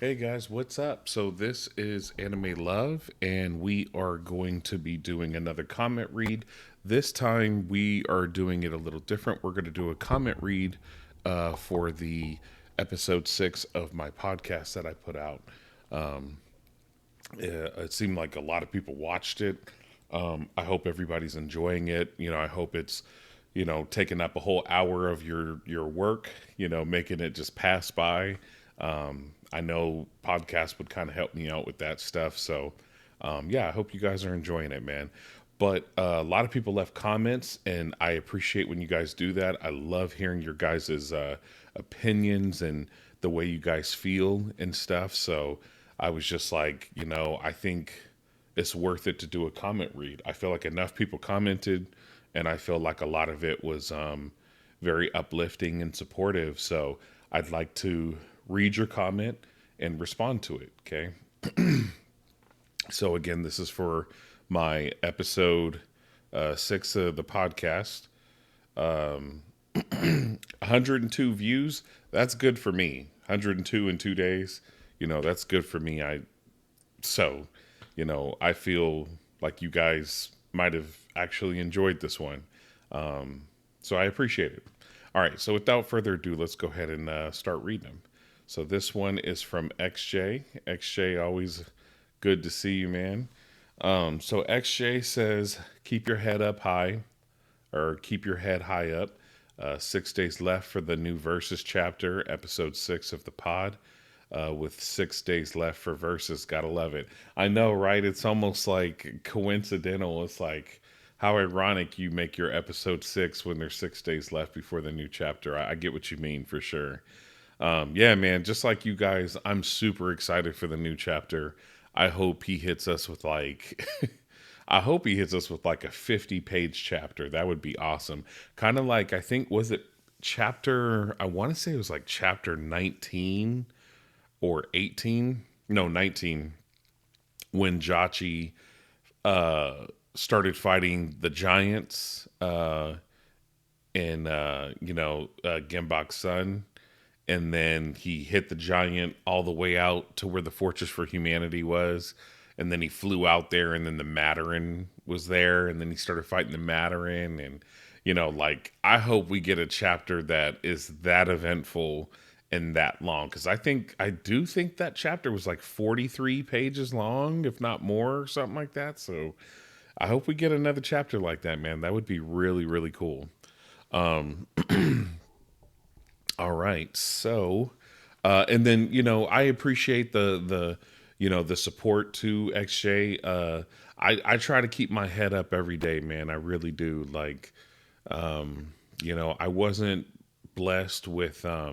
Hey guys, what's up? So this is Anime Love, and we are going to be doing another comment read. This time we are doing it a little different. We're going to do a comment read for the episode 6 of my podcast that I put out. It seemed like a lot of people watched it. I hope everybody's enjoying it. I hope it's taking up a whole hour of your work. Making it just pass by. I know podcasts would kind of help me out with that stuff. So, yeah, I hope you guys are enjoying it, man. But a lot of people left comments, and I appreciate when you guys do that. I love hearing your guys' opinions and the way you guys feel and stuff. So I was just like, I think it's worth it to do a comment read. I feel like enough people commented, and I feel like a lot of it was very uplifting and supportive. So I'd like to read your comment and respond to it. Okay. So again, this is for my episode 6 of the podcast. 102 views. That's good for me. 102 in 2 days. That's good for me. So, I feel like you guys might have actually enjoyed this one. So I appreciate it. All right. So without further ado, let's go ahead and start reading them. So this one is from XJ. XJ, always good to see you, man. So XJ says, keep your head up high, or keep your head high up. 6 days left for the new Versus chapter, episode 6 of the pod. With 6 days left for Versus, gotta love it. I know, right? It's almost like coincidental. It's like how ironic you make your episode 6 when there's 6 days left before the new chapter. I get what you mean for sure. Yeah, man, just like you guys, I'm super excited for the new chapter. I hope he hits us with like I hope he hits us with like a 50-page chapter. That would be awesome. Kind of like, I think, was it chapter, I want to say it was like chapter 19 or 18? No, 19, when Jachi started fighting the giants in Gembok's son, and then he hit the giant all the way out to where the Fortress for Humanity was, and then he flew out there, and then the Mataran was there, and then he started fighting the Mataran, and like, I hope we get a chapter that is that eventful and that long, because I do think that chapter was like 43 pages long, if not more, or something like that. So I hope we get another chapter like that, man. That would be really, really cool. All right. So, and then I appreciate the support to XJ. I try to keep my head up every day, man. I really do. Like, I wasn't blessed with I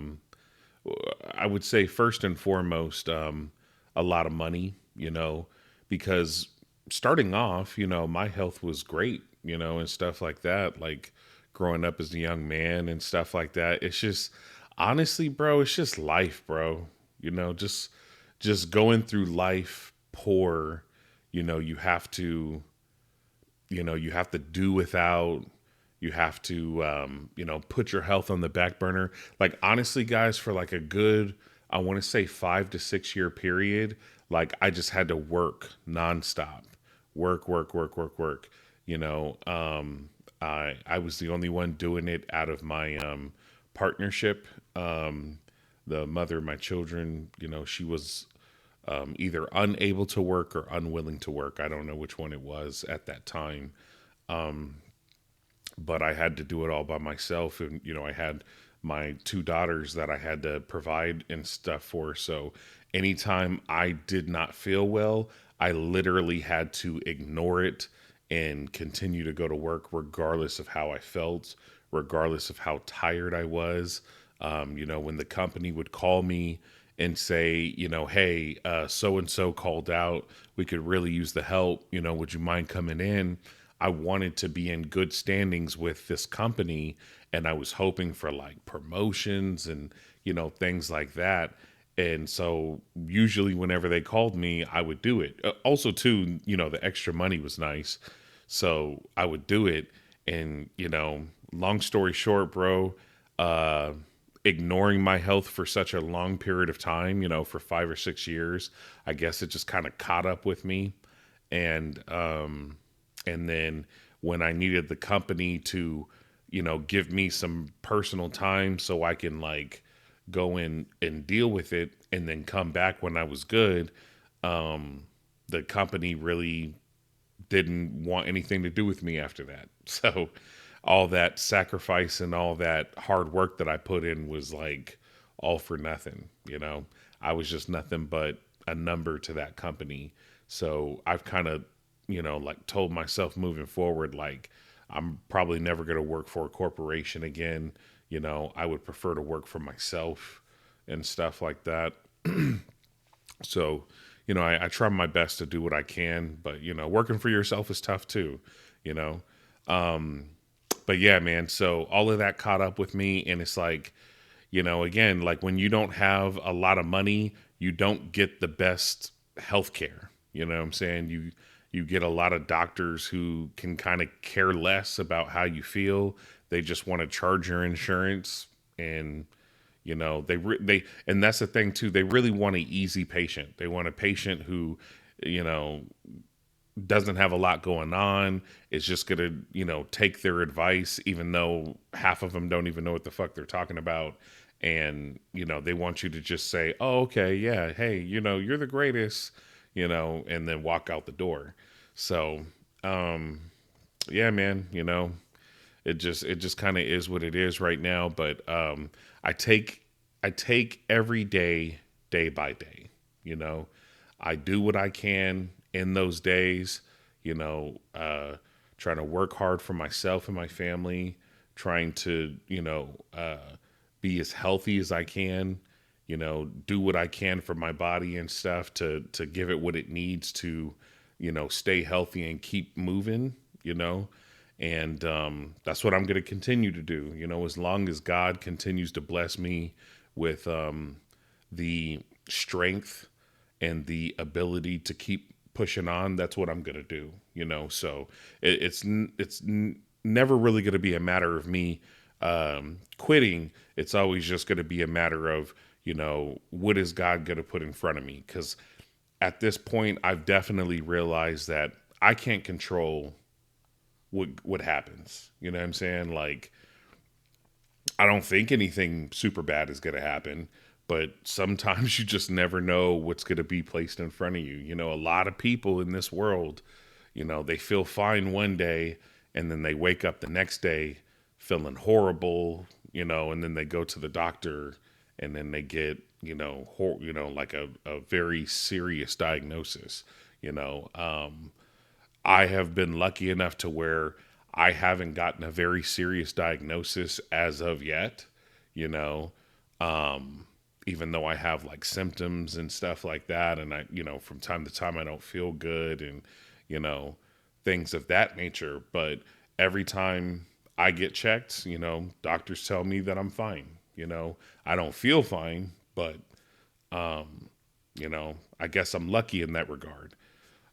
would say first and foremost a lot of money, because starting off, my health was great, and stuff like that. Like growing up as a young man and stuff like that. It's just honestly, bro, it's just life, bro. Just going through life poor. You have to, you have to do without. You have to, put your health on the back burner. Like honestly, guys, for like a good, I want to say 5 to 6 year period, like I just had to work nonstop, work, work, work, work, work. I was the only one doing it out of my partnership. The mother of my children, she was either unable to work or unwilling to work. I don't know which one it was at that time, but I had to do it all by myself. And, I had my two daughters that I had to provide and stuff for. So anytime I did not feel well, I literally had to ignore it and continue to go to work regardless of how I felt, regardless of how tired I was. When the company would call me and say, hey, so and so called out, we could really use the help. Would you mind coming in? I wanted to be in good standings with this company, and I was hoping for like promotions and things like that. And so usually whenever they called me, I would do it. Also too, the extra money was nice. So I would do it. And long story short, bro, uh ignoring my health for such a long period of time, for 5 or 6 years. I guess it just kind of caught up with me. And then when I needed the company to, give me some personal time so I can like go in and deal with it and then come back when I was good, the company really didn't want anything to do with me after that. So all that sacrifice and all that hard work that I put in was like all for nothing. I was just nothing but a number to that company. So I've kind of, like told myself moving forward, like I'm probably never going to work for a corporation again. I would prefer to work for myself and stuff like that. So, I try my best to do what I can, but working for yourself is tough too, you know. But yeah, man. So all of that caught up with me, and it's like, again, like when you don't have a lot of money, you don't get the best health care. You know what I'm saying? You get a lot of doctors who can kind of care less about how you feel. They just want to charge your insurance, and they and that's the thing too. They really want an easy patient. They want a patient who, you know, doesn't have a lot going on. Is just gonna, take their advice, even though half of them don't even know what the fuck they're talking about. And they want you to just say, "Oh, okay, yeah, hey, you're the greatest," and then walk out the door. So, yeah, man, it just kind of is what it is right now. But I take I take every day, day by day. You know, I do what I can in those days. You know, trying to work hard for myself and my family, trying to be as healthy as I can. Do what I can for my body and stuff to give it what it needs to, stay healthy and keep moving. You know, and that's what I'm going to continue to do. As long as God continues to bless me with the strength and the ability to keep pushing on, that's what I'm going to do. So it's never really going to be a matter of me quitting. It's always just going to be a matter of, what is God going to put in front of me? Because at this point, I've definitely realized that I can't control what happens. You know what I'm saying? Like, I don't think anything super bad is going to happen, but sometimes you just never know what's going to be placed in front of you. A lot of people in this world, they feel fine one day and then they wake up the next day feeling horrible, and then they go to the doctor and then they get, like a very serious diagnosis. you know, um, I have been lucky enough to where I haven't gotten a very serious diagnosis as of yet, you know, um, even though I have like symptoms and stuff like that. And from time to time, I don't feel good and, you know, things of that nature. But every time I get checked, doctors tell me that I'm fine. I don't feel fine, but, I guess I'm lucky in that regard.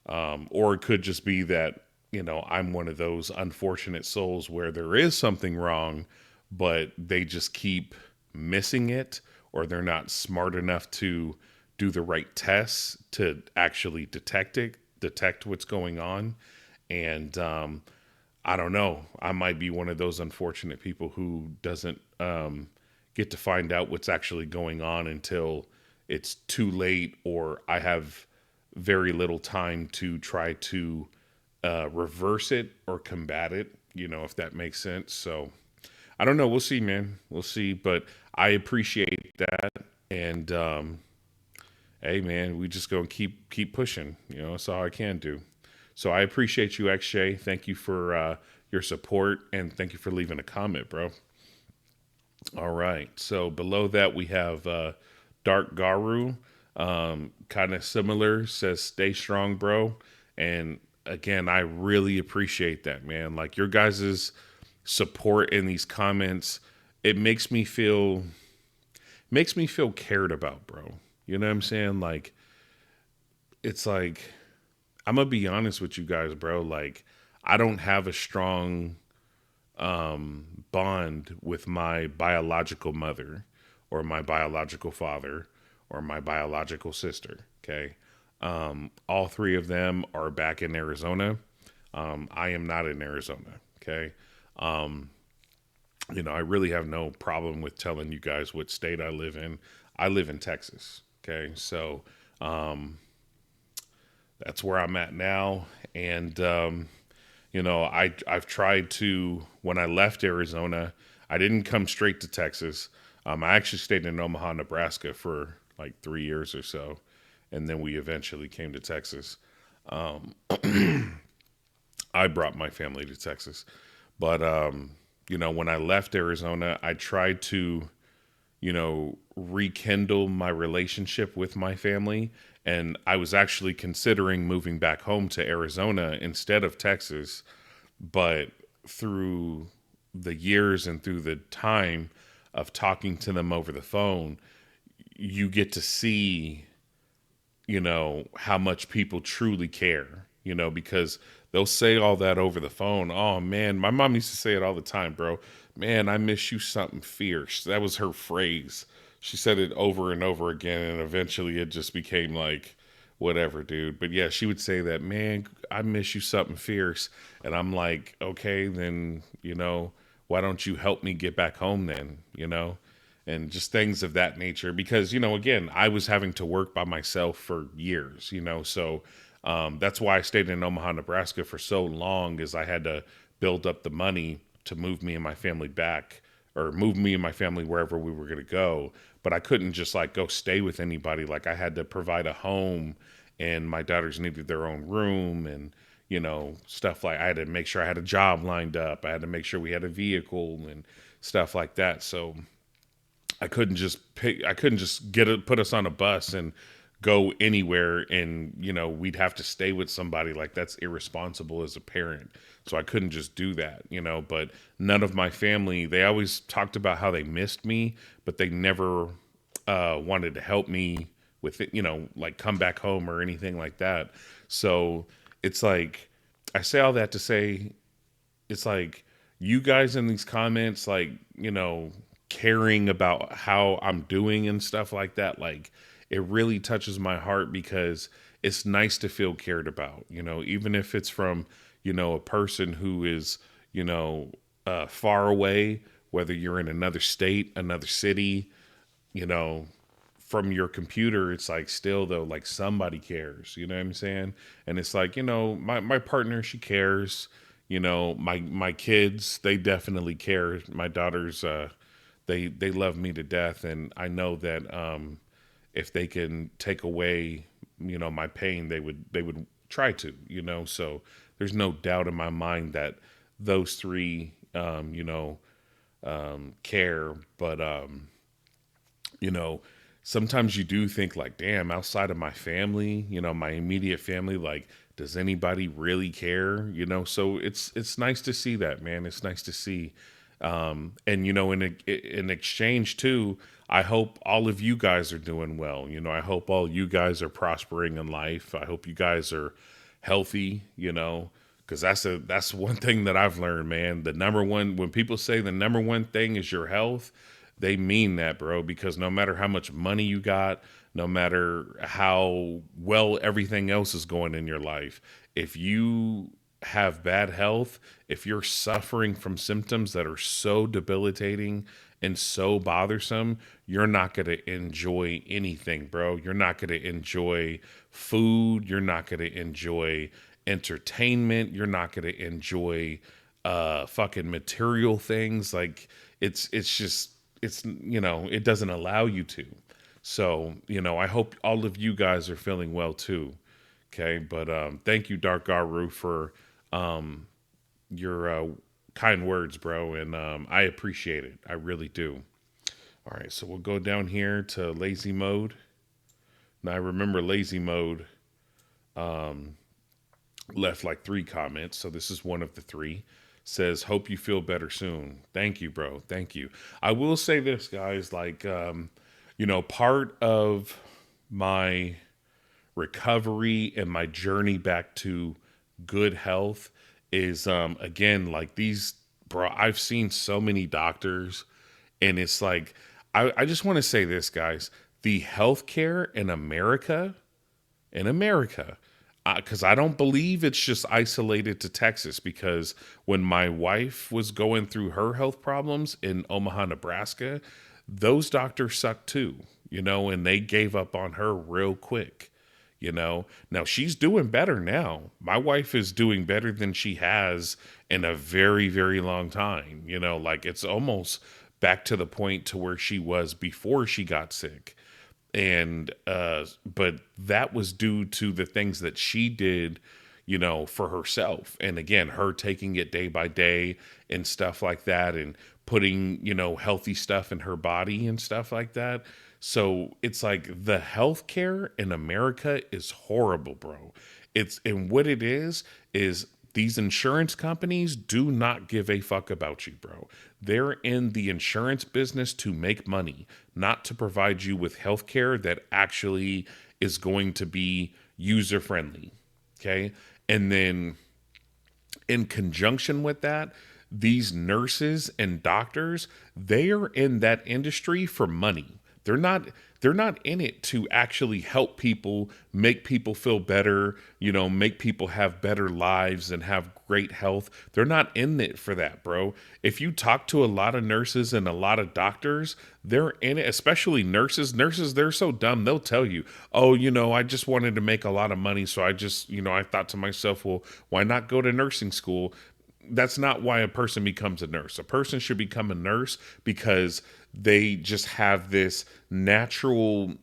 Or it could just be that, I'm one of those unfortunate souls where there is something wrong, but they just keep missing it, or they're not smart enough to do the right tests to actually detect what's going on. And I don't know. I might be one of those unfortunate people who doesn't get to find out what's actually going on until it's too late, or I have very little time to try to reverse it or combat it, if that makes sense. So I don't know. We'll see, man. We'll see. But I appreciate that. And hey, man, we just gonna keep pushing. That's all I can do. So I appreciate you, XJ. Thank you for your support, and thank you for leaving a comment, bro. All right. So below that we have Dark Garu, kind of similar, says stay strong, bro. And again, I really appreciate that, man. Like your guys's support in these comments, it makes me feel cared about, bro. You know what I'm saying? Like it's like I'm gonna be honest with you guys, bro. Like I don't have a strong bond with my biological mother. or my biological father or my biological sister. Okay. All three of them are back in Arizona. I am not in Arizona. Okay. I really have no problem with telling you guys what state I live in. I live in Texas. Okay. So that's where I'm at now. And, I've tried to, when I left Arizona, I didn't come straight to Texas. I actually stayed in Omaha, Nebraska for like 3 years or so. And then we eventually came to Texas. I brought my family to Texas. But, when I left Arizona, I tried to, rekindle my relationship with my family. And I was actually considering moving back home to Arizona instead of Texas. But through the years and through the time of talking to them over the phone, you get to see, how much people truly care, because they'll say all that over the phone. Oh man, my mom used to say it all the time, bro. Man, I miss you something fierce. That was her phrase. She said it over and over again, and eventually it just became like, whatever, dude. But yeah, she would say that, man, I miss you something fierce. And I'm like, okay, then, why don't you help me get back home then, and just things of that nature. Because, again, I was having to work by myself for years, so that's why I stayed in Omaha, Nebraska for so long, is I had to build up the money to move me and my family back, or move me and my family wherever we were going to go. But I couldn't just like go stay with anybody. Like I had to provide a home, and my daughters needed their own room, and stuff like, I had to make sure I had a job lined up. I had to make sure we had a vehicle and stuff like that. So I couldn't just put us on a bus and go anywhere, and we'd have to stay with somebody. Like that's irresponsible as a parent. So I couldn't just do that, but none of my family, they always talked about how they missed me, but they never wanted to help me with it, like come back home or anything like that. So it's like, I say all that to say, it's like you guys in these comments, like, caring about how I'm doing and stuff like that, like it really touches my heart, because it's nice to feel cared about, even if it's from, a person who is, far away, whether you're in another state, another city, you know, from your computer. It's like, still though, like somebody cares, you know what I'm saying? And it's like, my partner, she cares, my kids, they definitely care. My daughters, they love me to death, and I know that if they can take away, my pain, they would try to, so there's no doubt in my mind that those three, care. But you know, sometimes you do think like, damn, outside of my family, my immediate family, like, does anybody really care? So it's nice to see that, man. It's nice to see. And in exchange too, I hope all of you guys are doing well. I hope all you guys are prospering in life. I hope you guys are healthy, because that's one thing that I've learned, man. The number one, when people say the number one thing is your health, they mean that, bro, because no matter how much money you got, no matter how well everything else is going in your life, if you have bad health, if you're suffering from symptoms that are so debilitating and so bothersome, you're not going to enjoy anything, bro. You're not going to enjoy food. You're not going to enjoy entertainment. You're not going to enjoy fucking material things. Like it's just it doesn't allow you to. So, I hope all of you guys are feeling well too. Okay. But thank you, Dark Garu, for your kind words, bro. And I appreciate it. I really do. All right. So we'll go down here to lazy mode. Now, I remember lazy mode left like 3 comments. So this is one of the 3. Says, hope you feel better soon. Thank you, bro. Thank you. I will say this, guys, like, part of my recovery and my journey back to good health is, again, like these, bro, I've seen so many doctors, and it's like, I just want to say this, guys. The healthcare in America, because I don't believe it's just isolated to Texas. Because when my wife was going through her health problems in Omaha, Nebraska, those doctors suck too, and they gave up on her real quick. Now she's doing better now. My wife is doing better than she has in a very, very long time. Like it's almost back to the point to where she was before she got sick. And but that was due to the things that she did, for herself. And again, her taking it day by day and stuff like that, and putting, healthy stuff in her body and stuff like that. So it's like the healthcare in America is horrible, bro. And what it is these insurance companies do not give a fuck about you, bro. They're in the insurance business to make money, not to provide you with healthcare that actually is going to be user friendly. Okay. And then in conjunction with that, these nurses and doctors, they are in that industry for money. They're not they're not in it to actually help people, make people feel better, make people have better lives and have great health. They're not in it for that, bro. If you talk to a lot of nurses and a lot of doctors, they're in it, especially nurses. Nurses, they're so dumb. They'll tell you, "Oh, I just wanted to make a lot of money, so I just, I thought to myself, well, why not go to nursing school?" That's not why a person becomes a nurse. A person should become a nurse because they just have this natural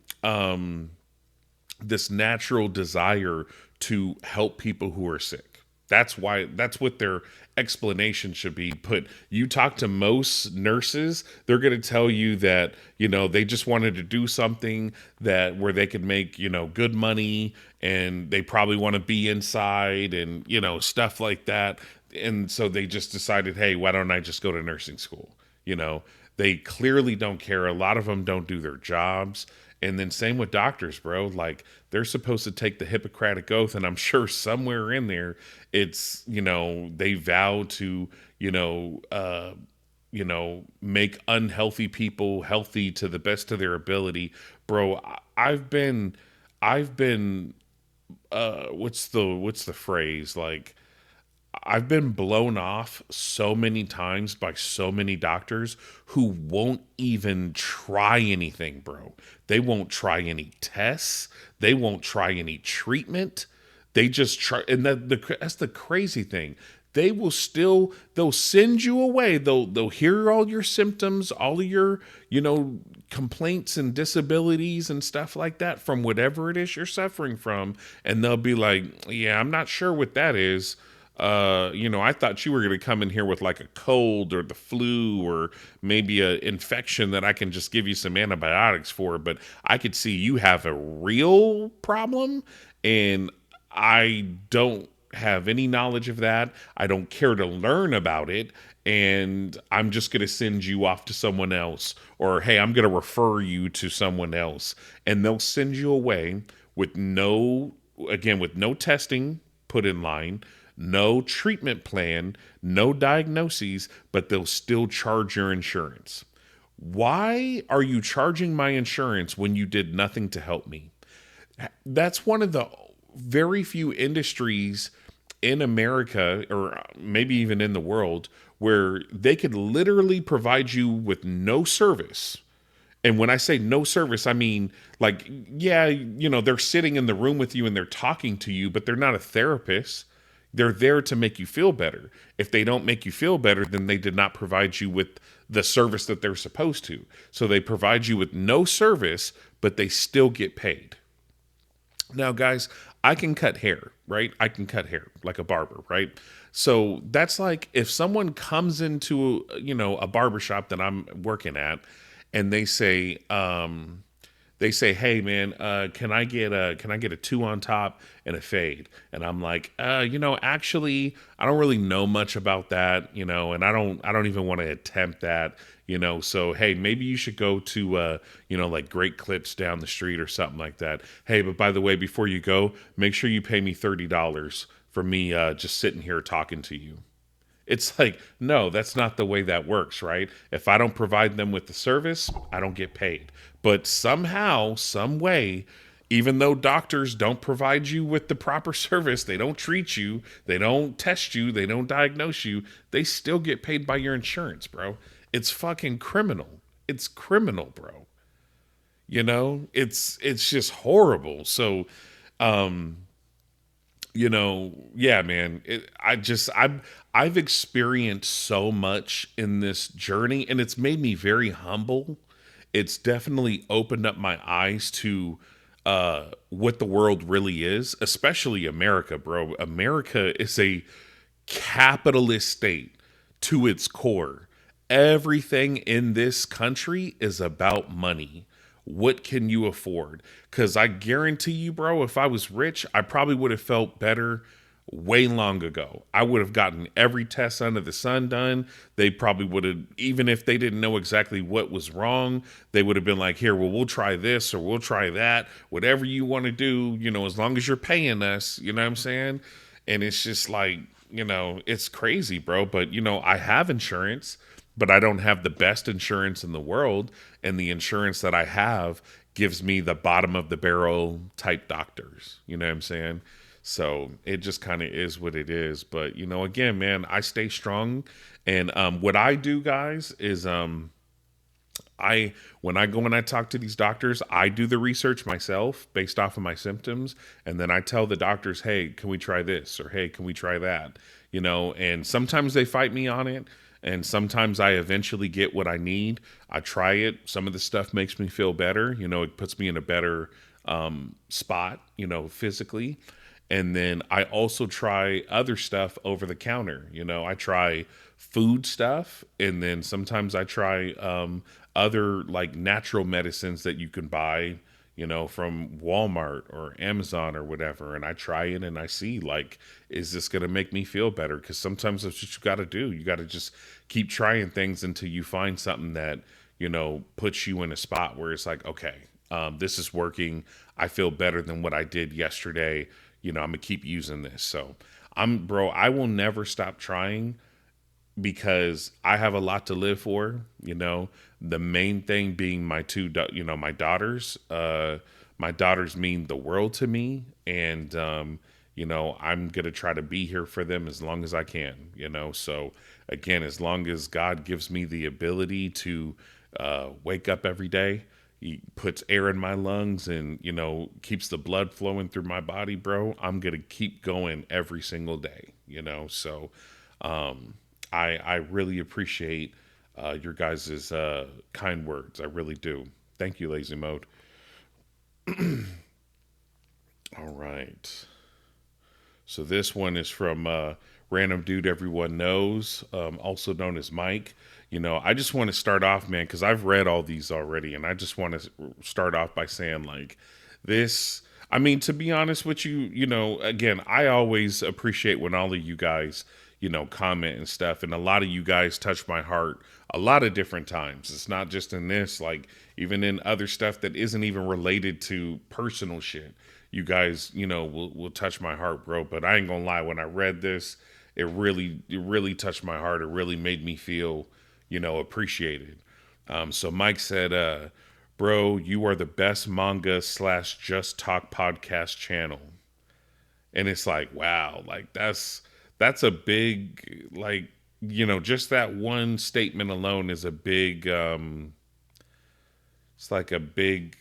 desire to help people who are sick. That's what their explanation should be. But you talk to most nurses, they're going to tell you that, they just wanted to do something that where they could make, good money, and they probably want to be inside and, stuff like that. And so they just decided, hey, why don't I just go to nursing school? They clearly don't care. A lot of them don't do their jobs. And then same with doctors, bro. Like they're supposed to take the Hippocratic Oath, and I'm sure somewhere in there, it's they vow to make unhealthy people healthy to the best of their ability, bro. I've been what's the phrase, like I've been blown off so many times by so many doctors who won't even try anything, bro. They won't try any tests. They won't try any treatment. They just try, and that's the crazy thing. They'll send you away. They'll hear all your symptoms, all of your, complaints and disabilities and stuff like that from whatever it is you're suffering from, and they'll be like, "Yeah, I'm not sure what that is. I thought you were going to come in here with like a cold or the flu or maybe a infection that I can just give you some antibiotics for, but I could see you have a real problem, and I don't have any knowledge of that. I don't care to learn about it, and I'm just going to send you off to someone else, or hey, I'm going to refer you to someone else." And they'll send you away with with no testing put in line, no treatment plan, no diagnoses, but they'll still charge your insurance. Why are you charging my insurance when you did nothing to help me? That's one of the very few industries in America, or maybe even in the world, where they could literally provide you with no service. And when I say no service, I mean, like, yeah, they're sitting in the room with you and they're talking to you, but they're not a therapist. They're there to make you feel better. If they don't make you feel better, then they did not provide you with the service that they're supposed to. So they provide you with no service, but they still get paid. Now, guys, I can cut hair, right? I can cut hair like a barber, right? So that's like if someone comes into, a barbershop that I'm working at, and they say, "Hey man, can I get a two on top and a fade?" And I'm like, actually, I don't really know much about that, and I don't even want to attempt that, So hey, maybe you should go to like Great Clips down the street or something like that. Hey, but by the way, before you go, make sure you pay me $30 for me just sitting here talking to you. It's like, no, that's not the way that works, right? If I don't provide them with the service, I don't get paid. But somehow, some way, even though doctors don't provide you with the proper service, they don't treat you, they don't test you, they don't diagnose you, they still get paid by your insurance, bro. It's fucking criminal. It's criminal, bro. It's just horrible. So, yeah, man. I've experienced so much in this journey, and it's made me very humble. It's definitely opened up my eyes to what the world really is, especially America, bro. America is a capitalist state to its core. Everything in this country is about money. What can you afford? Because I guarantee you, bro, if I was rich, I probably would have felt better way long ago. I would have gotten every test under the sun done. They probably would have, even if they didn't know exactly what was wrong, they would have been like, here, well, we'll try this or we'll try that. Whatever you want to do, as long as you're paying us, you know what I'm saying? And it's just like, it's crazy, bro. But, I have insurance, but I don't have the best insurance in the world. And the insurance that I have gives me the bottom of the barrel type doctors. You know what I'm saying? So it just kind of is what it is. But, again, man, I stay strong. And what I do, guys, is when I go and I talk to these doctors, I do the research myself based off of my symptoms, and then I tell the doctors, "Hey, can we try this?" or "Hey, can we try that?" And sometimes they fight me on it, and sometimes I eventually get what I need. I try it. Some of the stuff makes me feel better. It puts me in a better spot, physically. And then I also try other stuff over the counter. I try food stuff, and then sometimes I try other like natural medicines that you can buy, from Walmart or Amazon or whatever. And I try it and I see, like, is this going to make me feel better? Because sometimes that's what you got to do. You got to just keep trying things until you find something that, puts you in a spot where it's like, okay, this is working. I feel better than what I did yesterday. I'm gonna keep using this. So bro, I will never stop trying because I have a lot to live for. The main thing being my my daughters. My daughters mean the world to me, and I'm gonna try to be here for them as long as I can. So again, as long as God gives me the ability to wake up every day, he puts air in my lungs and keeps the blood flowing through my body, bro, I'm gonna keep going every single day. So I really appreciate your guys' kind words. I really do. Thank you, Lazy Mode. All right. So this one is from Random Dude Everyone Knows, also known as Mike. I just want to start off, man, because I've read all these already, and I just want to start off by saying, like, this. I mean, to be honest with you, again, I always appreciate when all of you guys, comment and stuff, and a lot of you guys touch my heart a lot of different times. It's not just in this, like, even in other stuff that isn't even related to personal shit. You guys, will touch my heart, bro. But I ain't gonna lie, when I read this, it really touched my heart. It really made me feel, appreciated. So Mike said, bro, you are the best manga slash just talk podcast channel. And it's like, wow, like that's a big, like, just that one statement alone is a big, it's like a big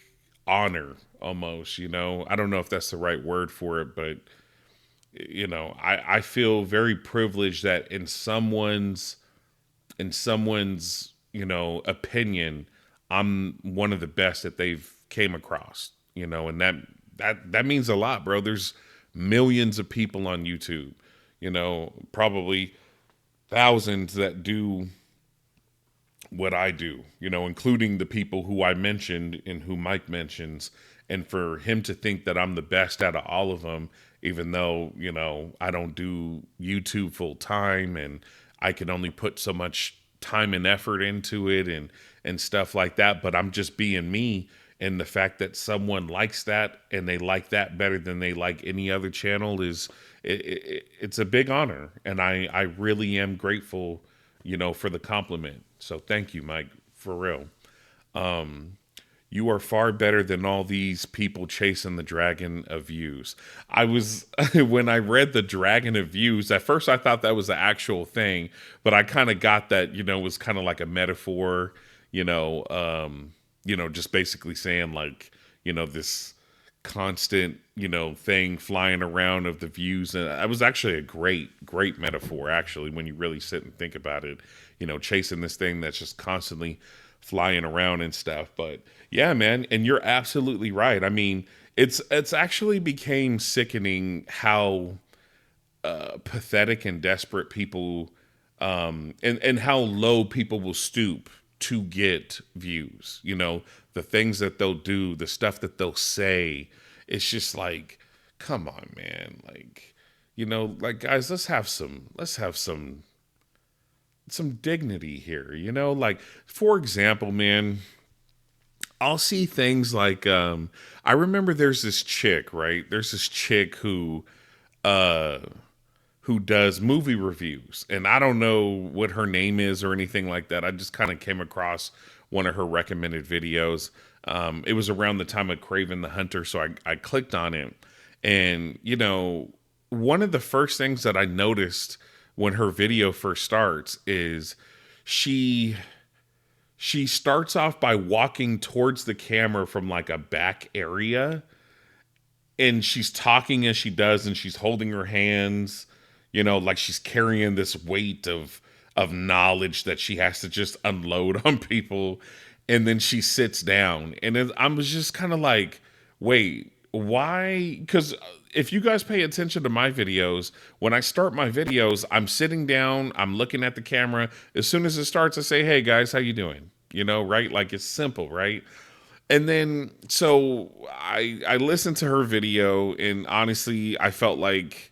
honor almost. I don't know if that's the right word for it, but I feel very privileged that in someone's opinion, I'm one of the best that they've came across. And that means a lot, bro. There's millions of people on YouTube, probably thousands that do what I do, including the people who I mentioned and who Mike mentions. And for him to think that I'm the best out of all of them, even though, I don't do YouTube full time and I can only put so much time and effort into it and stuff like that, but I'm just being me. And the fact that someone likes that and they like that better than they like any other channel is it's a big honor. And I really am grateful, for the compliment. So thank you, Mike, for real. You are far better than all these people chasing the dragon of views. I was, when I read the dragon of views, at first I thought that was the actual thing, but I kind of got that, it was kind of like a metaphor, just basically saying like, this constant, thing flying around of the views. And that was actually a great metaphor, actually, when you really sit and think about it, chasing this thing that's just constantly flying around and stuff. But yeah, man, and you're absolutely right. I mean, it's actually became sickening how pathetic and desperate people and how low people will stoop to get views. The things that they'll do, the stuff that they'll say. It's just like, come on, man. Like, like guys, let's have some dignity here. Like, for example, man, I'll see things like I remember there's this chick, right? There's this chick uh who does movie reviews, and I don't know what her name is or anything like that. I just kind of came across one of her recommended videos. It was around the time of Craven the Hunter, so I clicked on it, and one of the first things that I noticed when her video first starts is she she starts off by walking towards the camera from like a back area, and she's talking as she does, and she's holding her hands, like she's carrying this weight of knowledge that she has to just unload on people. And then she sits down, and I was just kind of like, wait, why? Because if you guys pay attention to my videos, when I start my videos, I'm sitting down, I'm looking at the camera. As soon as it starts, I say, hey guys, how you doing? Right? Like, it's simple, right? And then so I listened to her video, and honestly, I felt like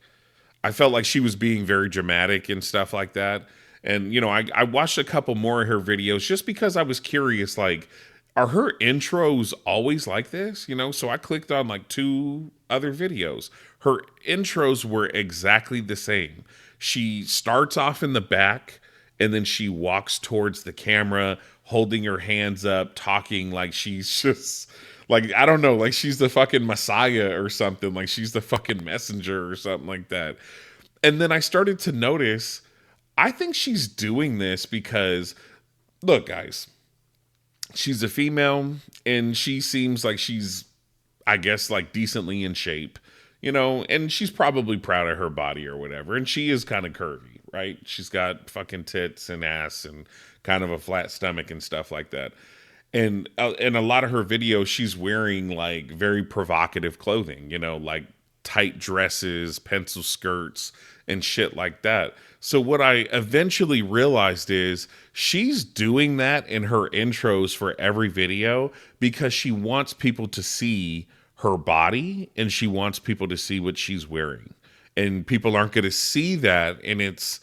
she was being very dramatic and stuff like that. And I watched a couple more of her videos just because I was curious, like, are her intros always like this? So I clicked on like two other videos. Her intros were exactly the same. She starts off in the back, and then she walks towards the camera, holding her hands up, talking like she's just like, I don't know, like she's the fucking messiah or something, like she's the fucking messenger or something like that. And then I started to notice, I think she's doing this because, look, guys, she's a female, and she seems like she's, I guess, like decently in shape, and she's probably proud of her body or whatever. And she is kind of curvy, right? She's got fucking tits and ass and kind of a flat stomach and stuff like that. And in a lot of her videos, she's wearing like very provocative clothing, like tight dresses, pencil skirts, and shit like that. So what I eventually realized is she's doing that in her intros for every video because she wants people to see her body, and she wants people to see what she's wearing. And people aren't going to see that in its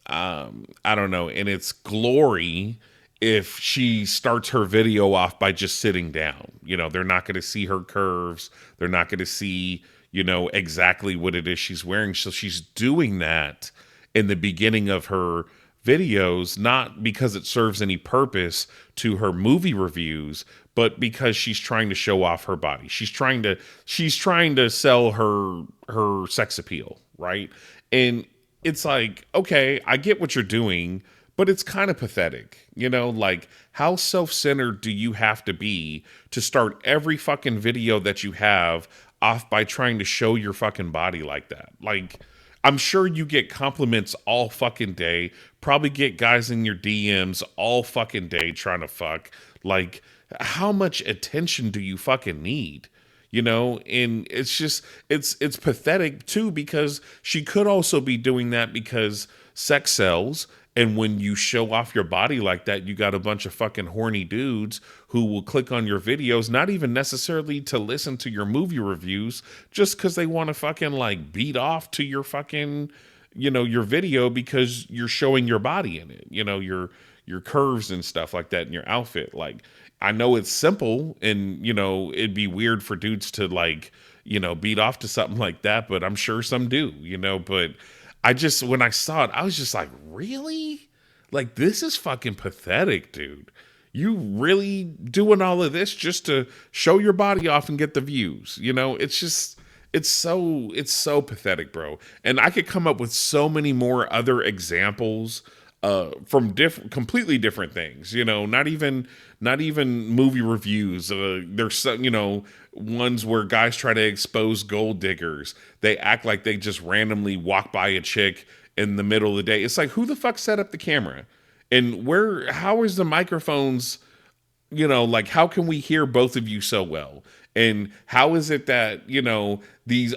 I don't know, in its glory if she starts her video off by just sitting down. They're not going to see her curves. They're not going to see, exactly what it is she's wearing. So she's doing that in the beginning of her videos, not because it serves any purpose to her movie reviews, but because she's trying to show off her body. She's trying to sell her sex appeal, right? And it's like, okay, I get what you're doing, but it's kind of pathetic. Like, how self-centered do you have to be to start every fucking video that you have off by trying to show your fucking body like that? Like, I'm sure you get compliments all fucking day, probably get guys in your DMs all fucking day trying to fuck. Like, how much attention do you fucking need? And it's just, it's pathetic too, because she could also be doing that because sex sells. And when you show off your body like that, you got a bunch of fucking horny dudes who will click on your videos, not even necessarily to listen to your movie reviews, just because they want to fucking like beat off to your fucking, your video because you're showing your body in it, your curves and stuff like that in your outfit. Like, I know it's simple, and it'd be weird for dudes to like, beat off to something like that, but I'm sure some do, but I just, when I saw it, I was just like, really? Like, this is fucking pathetic, dude. You really doing all of this just to show your body off and get the views? It's just, it's so pathetic, bro. And I could come up with so many more other examples from different, completely different things. Not even movie reviews. There's some, ones where guys try to expose gold diggers. They act like they just randomly walk by a chick in the middle of the day. It's like, who the fuck set up the camera? And how is the microphones, like, how can we hear both of you so well? And how is it that,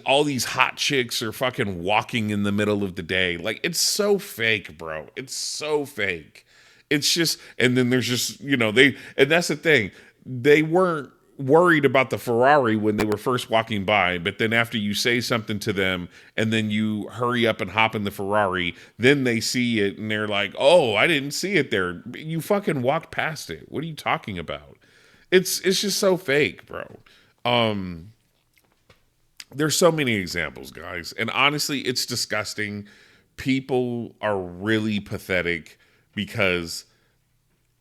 all these hot chicks are fucking walking in the middle of the day? Like, it's so fake, bro. It's so fake. It's just, and then there's just, and that's the thing. They weren't worried about the Ferrari when they were first walking by, but then after you say something to them and then you hurry up and hop in the Ferrari, then they see it and they're like, "Oh, I didn't see it there. You fucking walked past it. What are you talking about?" It's just so fake, bro. Um there's so many examples, guys. And honestly, it's disgusting. People are really pathetic because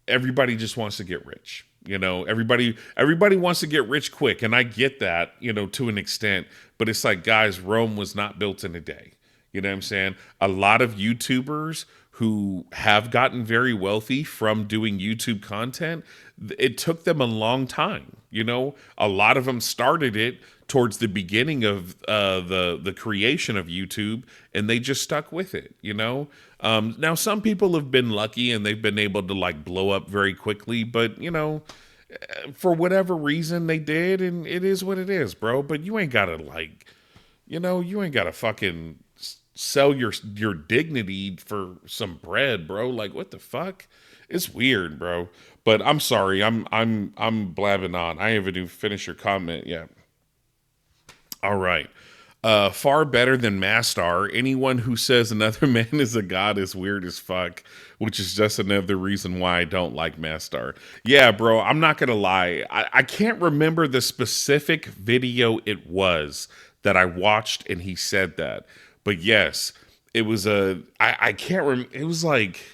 everybody just wants to get rich. Everybody wants to get rich quick, and I get that, to an extent, but it's like, guys, Rome was not built in a day. You know what I'm saying? A lot of YouTubers who have gotten very wealthy from doing YouTube content, it took them a long time. A lot of them started it towards the beginning of the creation of YouTube, and they just stuck with it. Now some people have been lucky and they've been able to like blow up very quickly, but for whatever reason they did, and it is what it is, bro. But you ain't gotta like, you ain't gotta fucking sell your dignity for some bread, bro. Like, what the fuck? It's weird, bro. But I'm sorry, I'm blabbing on. I haven't even finished your comment yet. All right. Far better than Mastar. Anyone who says another man is a god is weird as fuck, which is just another reason why I don't like Mastar. Yeah, bro, I'm not going to lie. I can't remember the specific video it was that I watched and he said that. But yes, it was I can't remember. It was like,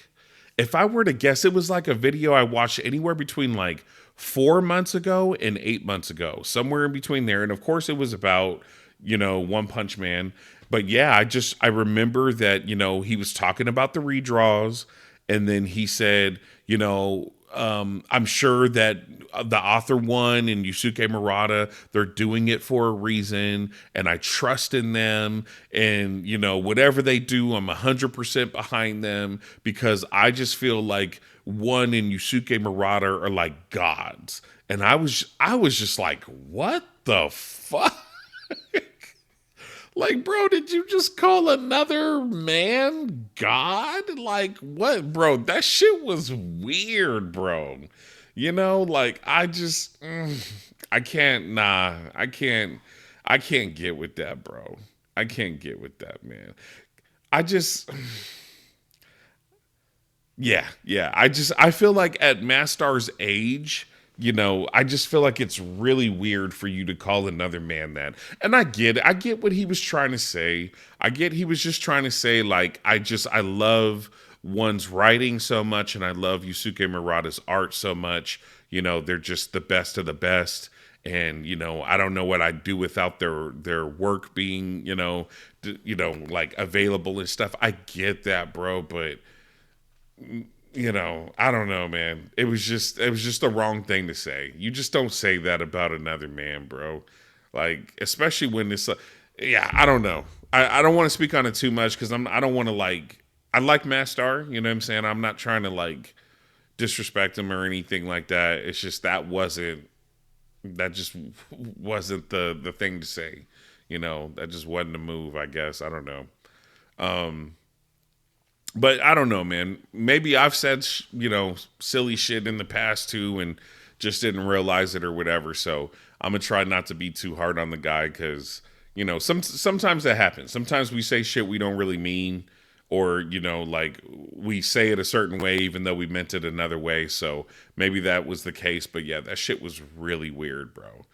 if I were to guess, it was like a video I watched anywhere between like 4 months ago and 8 months ago, somewhere in between there. And of course, it was about, One Punch Man. But yeah, I remember that, he was talking about the redraws. And then he said, I'm sure that the author one and Yusuke Murata, they're doing it for a reason, and I trust in them. And, whatever they do, I'm 100% behind them, because I just feel like one and Yusuke Murata are like gods. And I was just like, what the fuck? Like, bro, did you just call another man God? Like, what, bro? That shit was weird, bro. Like, I can't, I can't get with that, bro. I can't get with that, man. I just, yeah. I feel like at Mastar's age, I just feel like it's really weird for you to call another man that. And I get it. I get what he was trying to say. I get he was just trying to say, like, I love one's writing so much, and I love Yusuke Murata's art so much. They're just the best of the best. And, I don't know what I'd do without their work being, like available and stuff. I get that, bro, but I don't know, man. It was just the wrong thing to say. You just don't say that about another man, bro. Like, especially when it's, yeah, I don't know. I don't want to speak on it too much, because I don't want to like, I like Mastar, you know what I'm saying? I'm not trying to like disrespect him or anything like that. It's just that just wasn't the thing to say. That just wasn't the move, I guess. I don't know. But I don't know, man. Maybe I've said, silly shit in the past too, and just didn't realize it or whatever. So I'm gonna try not to be too hard on the guy, because sometimes that happens. Sometimes we say shit we don't really mean, or like we say it a certain way even though we meant it another way. So maybe that was the case, but yeah, that shit was really weird, bro.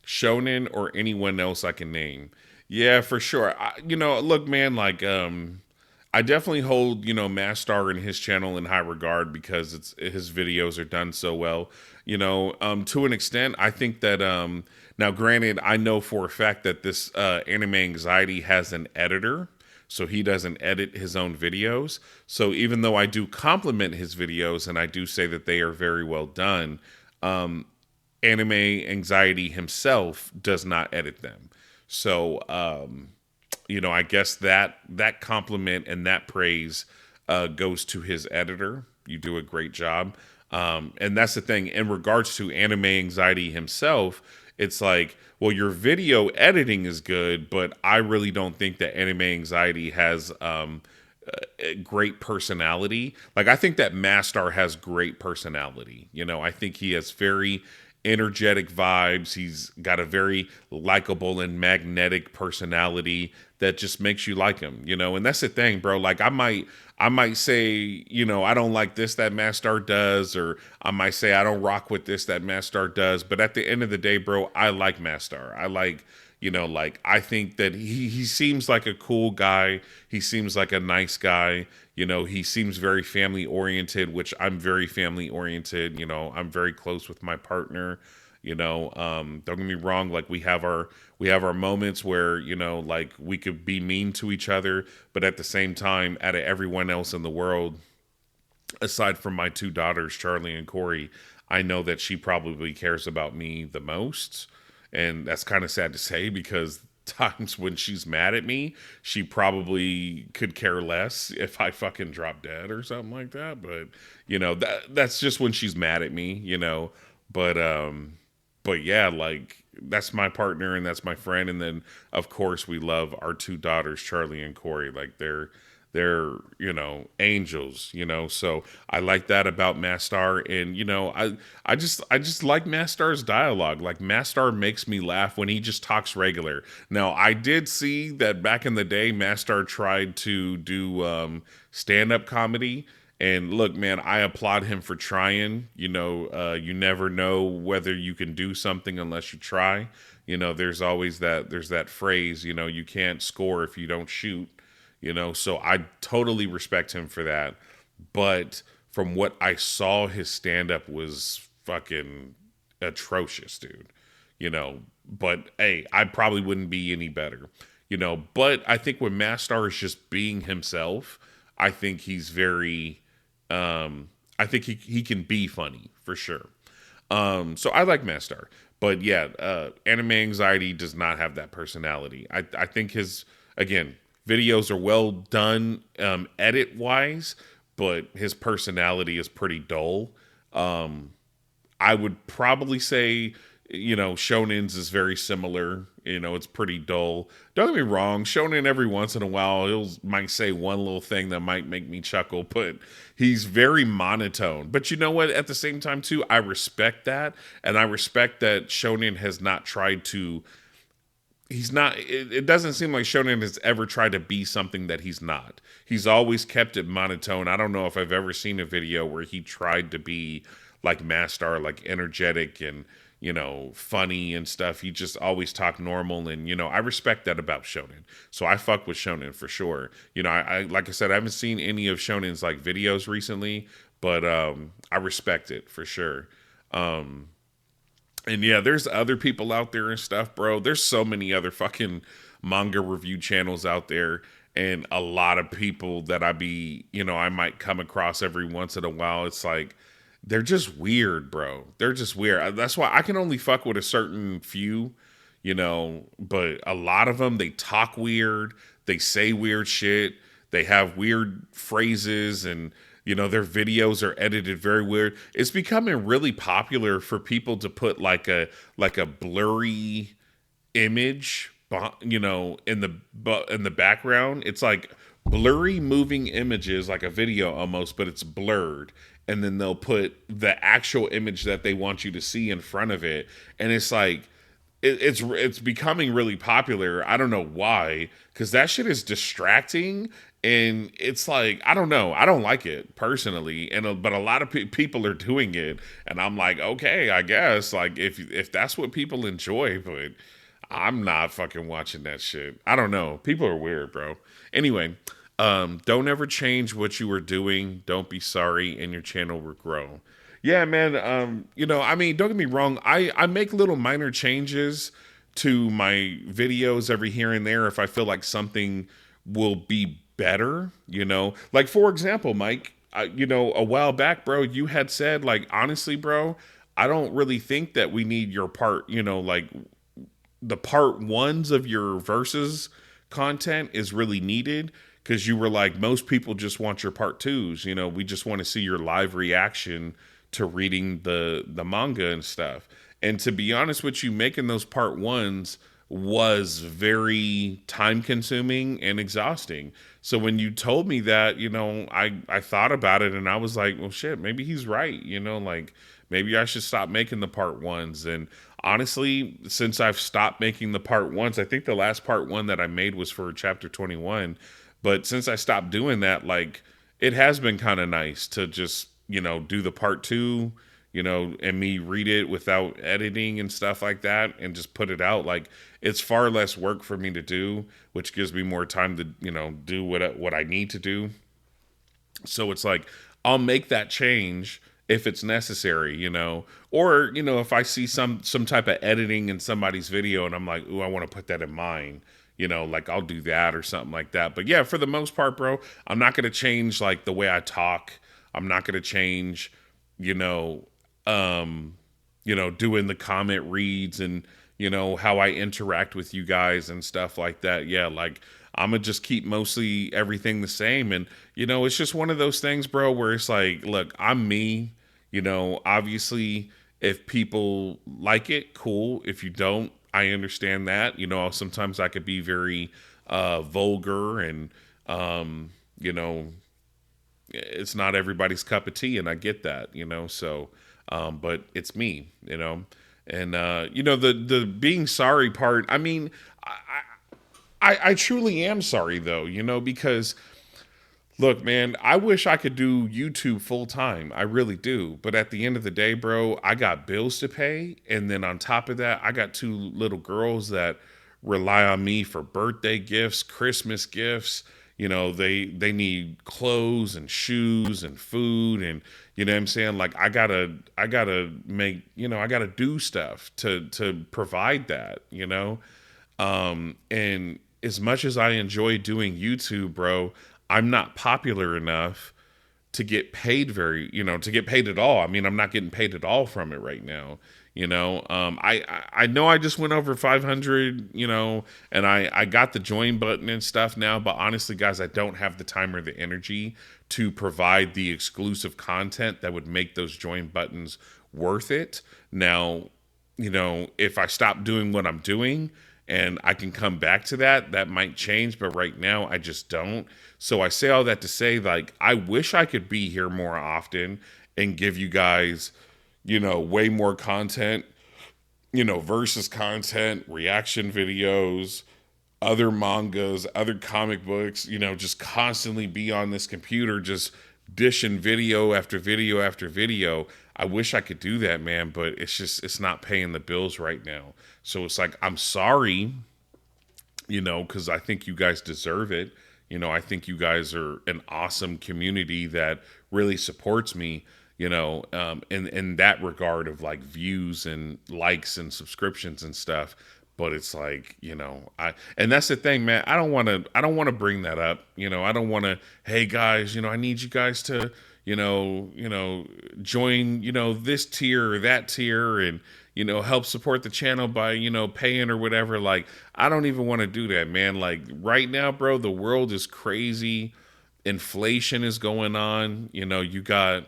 Shonen or anyone else I can name. Yeah, for sure. Look, man, like I definitely hold Mastar and his channel in high regard because his videos are done so well. To an extent, I think that now, granted, I know for a fact that this Anime Anxiety has an editor, so he doesn't edit his own videos. So even though I do compliment his videos and I do say that they are very well done, Anime Anxiety himself does not edit them. So, I guess that compliment and that praise goes to his editor. You do a great job. And that's the thing. In regards to Anime Anxiety himself, it's like, well, your video editing is good, but I really don't think that Anime Anxiety has a great personality. Like, I think that Mastar has great personality. I think he has very energetic vibes. He's got a very likable and magnetic personality that just makes you like him, and that's the thing, bro. Like I might say, I don't like this that Mastar does, or I might say I don't rock with this that Mastar does. But at the end of the day, bro, I like Mastar. I like, like I think that he seems like a cool guy. He seems like a nice guy. He seems very family oriented, which I'm very family oriented. I'm very close with my partner. Don't get me wrong. Like we have our moments where like we could be mean to each other, but at the same time, out of everyone else in the world, aside from my two daughters, Charlie and Corey, I know that she probably cares about me the most. And that's kind of sad to say because times when she's mad at me, she probably could care less if I fucking drop dead or something like that. But that's just when she's mad at me. But yeah, like that's my partner and that's my friend. And then of course we love our two daughters, Charlie and Corey. Like they're angels. So I like that about Mastar. And I just like Mastar's dialogue. Like Mastar makes me laugh when he just talks regular. Now I did see that back in the day Mastar tried to do stand-up comedy. And look, man, I applaud him for trying. You never know whether you can do something unless you try. There's that phrase, you can't score if you don't shoot. So I totally respect him for that. But from what I saw, his stand up was fucking atrocious, dude. But hey, I probably wouldn't be any better. But I think when Mastar is just being himself, I think he's very I think he can be funny for sure. So I like Mastar. But yeah, Anime Anxiety does not have that personality. I think his, again, videos are well done edit wise, but his personality is pretty dull. I would probably say, Shonen's is very similar. It's pretty dull. Don't get me wrong, Shonen every once in a while, might say one little thing that might make me chuckle, but he's very monotone. But you know what? At the same time, too, I respect that. And I respect that Shonen has not tried to he's not it doesn't seem like Shonen has ever tried to be something that he's not. He's always kept it monotone. I don't know if I've ever seen a video where he tried to be like Mastar, like energetic and funny and stuff. He just always talked normal, and I respect that about Shonen. So I fuck with Shonen for sure. I like I said, I haven't seen any of Shonen's like videos recently, but I respect it for sure. And yeah, there's other people out there and stuff, bro. There's so many other fucking manga review channels out there, and a lot of people that I might come across every once in a while. It's like they're just weird, bro. They're just weird. That's why I can only fuck with a certain few, but a lot of them, they talk weird, they say weird shit, they have weird phrases, and their videos are edited very weird. It's becoming really popular for people to put like a blurry image, in the background. It's like blurry moving images, like a video almost, but it's blurred. And then they'll put the actual image that they want you to see in front of it. And it's like, it's becoming really popular. I don't know why, because that shit is distracting, and it's like I don't know. I don't like it personally, and but a lot of people are doing it, and I'm like, okay, I guess like if that's what people enjoy, but I'm not fucking watching that shit. I don't know. People are weird, bro. Anyway, don't ever change what you were doing. Don't be sorry, and your channel will grow. Yeah, man. I mean, don't get me wrong. I make little minor changes to my videos every here and there if I feel like something will be better. Like for example, Mike. A while back, bro, you had said like honestly, bro, I don't really think that we need your part. Like the part ones of your verses content is really needed because you were like most people just want your part twos. We just want to see your live reaction to reading the manga and stuff. And to be honest with you, making those part ones was very time consuming and exhausting. So when you told me that, I thought about it and I was like, well shit, maybe he's right. Like maybe I should stop making the part ones. And honestly, since I've stopped making the part ones, I think the last part one that I made was for chapter 21. But since I stopped doing that, like it has been kind of nice to just, do the part two, and me read it without editing and stuff like that and just put it out. Like it's far less work for me to do, which gives me more time to, do what I need to do. So it's like I'll make that change if it's necessary, or if I see some type of editing in somebody's video and I'm like, ooh, I want to put that in mine, like I'll do that or something like that. But yeah, for the most part, bro, I'm not going to change like the way I talk. I'm not going to change, doing the comment reads and how I interact with you guys and stuff like that. Yeah, like I'm gonna just keep mostly everything the same. And it's just one of those things, bro, where it's like, look, I'm me. Obviously, if people like it, cool. If you don't, I understand that. Sometimes I could be very vulgar and it's not everybody's cup of tea, and I get that. So but it's me. And the being sorry part, I mean, I truly am sorry though, because look, man, I wish I could do YouTube full time. I really do. But at the end of the day, bro, I got bills to pay. And then on top of that, I got two little girls that rely on me for birthday gifts, Christmas gifts. They need clothes and shoes and food. And you know what I'm saying? Like I gotta make, I gotta do stuff to provide that, and as much as I enjoy doing YouTube, bro, I'm not popular enough to get paid to get paid at all. I mean, I'm not getting paid at all from it right now. I know I just went over 500, and I got the join button and stuff now, but honestly, guys, I don't have the time or the energy to provide the exclusive content that would make those join buttons worth it. Now, if I stop doing what I'm doing and I can come back to that, that might change, but right now I just don't. So I say all that to say, like, I wish I could be here more often and give you guys, way more content, versus content, reaction videos, other mangas, other comic books, just constantly be on this computer, just dishing video after video after video. I wish I could do that, man, but it's not paying the bills right now. So it's like, I'm sorry, because I think you guys deserve it. I think you guys are an awesome community that really supports me, in that regard of like views and likes and subscriptions and stuff. But it's like, and that's the thing, man. I don't want to bring that up. I don't want to, hey guys, I need you guys to, join, this tier or that tier and, help support the channel by, paying or whatever. Like, I don't even want to do that, man. Like right now, bro, the world is crazy. Inflation is going on. You got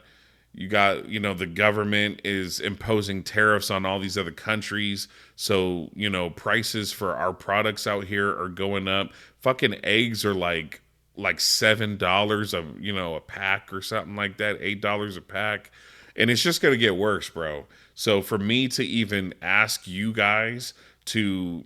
the government is imposing tariffs on all these other countries. So, prices for our products out here are going up. Fucking eggs are like $7 a pack or something like that, $8 a pack. And it's just gonna get worse, bro. So for me to even ask you guys to,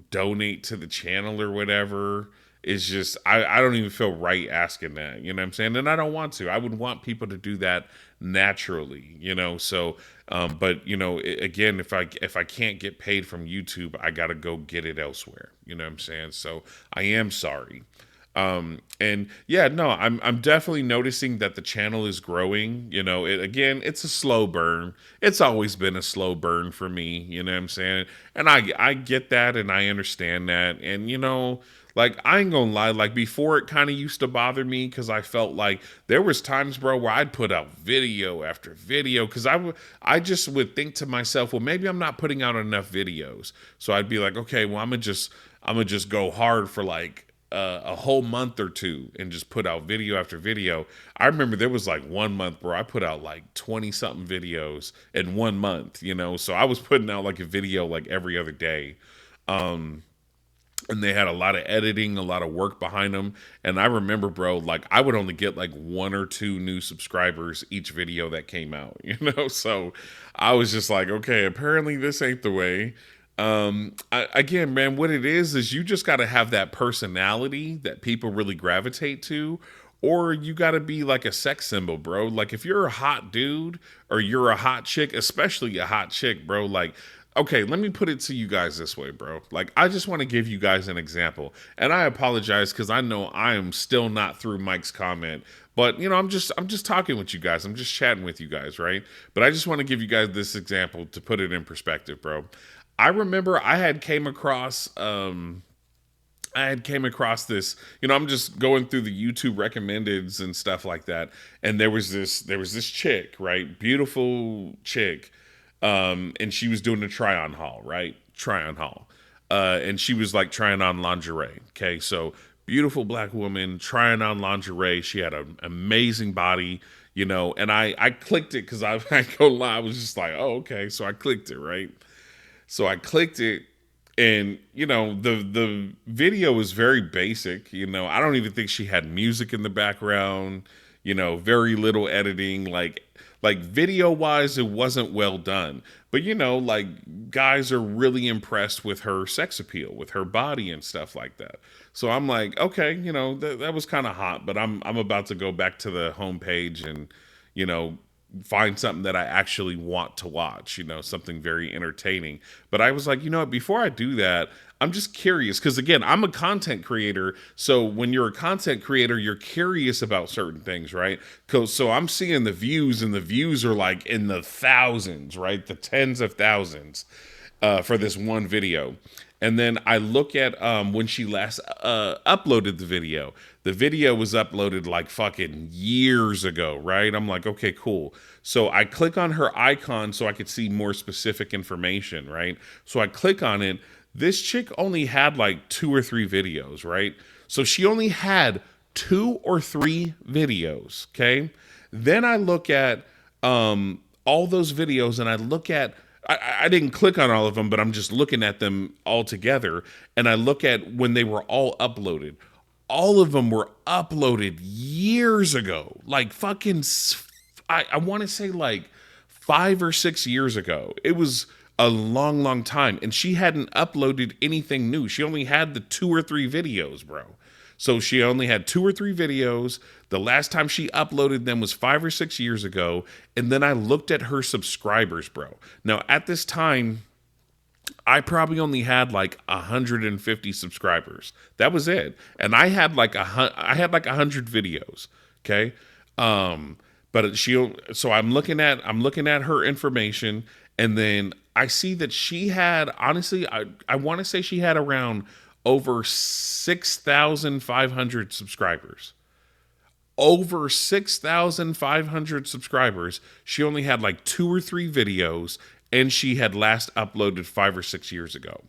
donate to the channel or whatever is just, I don't even feel right asking that, you know what I'm saying? And I don't want to. I would want people to do that naturally, so but again, if I can't get paid from YouTube, I got to go get it elsewhere, you know what I'm saying? So I am sorry. And yeah, no, I'm definitely noticing that the channel is growing. It's a slow burn. It's always been a slow burn for me, you know what I'm saying? And I get that and I understand that. And like, I ain't gonna lie, like, before it kind of used to bother me because I felt like there was times, bro, where I'd put out video after video because I just would think to myself, well, maybe I'm not putting out enough videos. So I'd be like, okay, well, I'm gonna just go hard for like a whole month or two and just put out video after video. I remember there was like 1 month, bro, I put out like 20 something videos in 1 month, so I was putting out like a video like every other day. And they had a lot of editing, a lot of work behind them. And I remember, bro, like, I would only get like 1 or 2 new subscribers each video that came out, So I was just like, okay, apparently this ain't the way. Again, man, what it is you just got to have that personality that people really gravitate to, or you got to be like a sex symbol, bro. Like, if you're a hot dude or you're a hot chick, especially a hot chick, bro, like, okay, let me put it to you guys this way, bro. Like, I just want to give you guys an example. And I apologize because I know I am still not through Mike's comment. But, I'm just talking with you guys. I'm just chatting with you guys, right? But I just want to give you guys this example to put it in perspective, bro. I remember I had came across this, I'm just going through the YouTube recommendeds and stuff like that. And there was this chick, right? Beautiful chick. And she was doing a try on haul, right? Try on haul. And she was like trying on lingerie. Okay. So beautiful black woman trying on lingerie. She had an amazing body, and I clicked it because I ain't gonna lie. I was just like, oh, okay. So I clicked it, right? So I clicked it, and the video was very basic. I don't even think she had music in the background. Very little editing. Like video wise, it wasn't well done. But like, guys are really impressed with her sex appeal, with her body and stuff like that. So I'm like, okay, that was kind of hot. But I'm about to go back to the homepage and you know find something that I actually want to watch, something very entertaining. But I was like, what, before I do that, I'm just curious because, again, I'm a content creator. So when you're a content creator, you're curious about certain things, right? So I'm seeing the views, and the views are like in the thousands, right? The tens of thousands for this one video. And then I look at when she last uploaded the video. The video was uploaded like fucking years ago, right? I'm like, okay, cool. So I click on her icon so I could see more specific information, right? So I click on it. This chick only had like 2 or 3 videos, right? So she only had 2 or 3 videos, okay? Then I look at all those videos, and I look at, I didn't click on all of them, but I'm just looking at them all together. And I look at when they were all uploaded. All of them were uploaded years ago. Like fucking, I want to say like 5 or 6 years ago. It was a long, long time. And she hadn't uploaded anything new. She only had the 2 or 3 videos, bro. So she only had 2 or 3 videos. The last time she uploaded them was 5 or 6 years ago. And then I looked at her subscribers, bro. Now, at this time, I probably only had like 150 subscribers. That was it. And I had like 100 videos. Okay. But so I'm looking at her information, and then I see that she had, honestly, I want to say she had around over 6,500 subscribers. Over 6,500 subscribers. She only had like 2 or 3 videos, and she had last uploaded 5 or 6 years ago.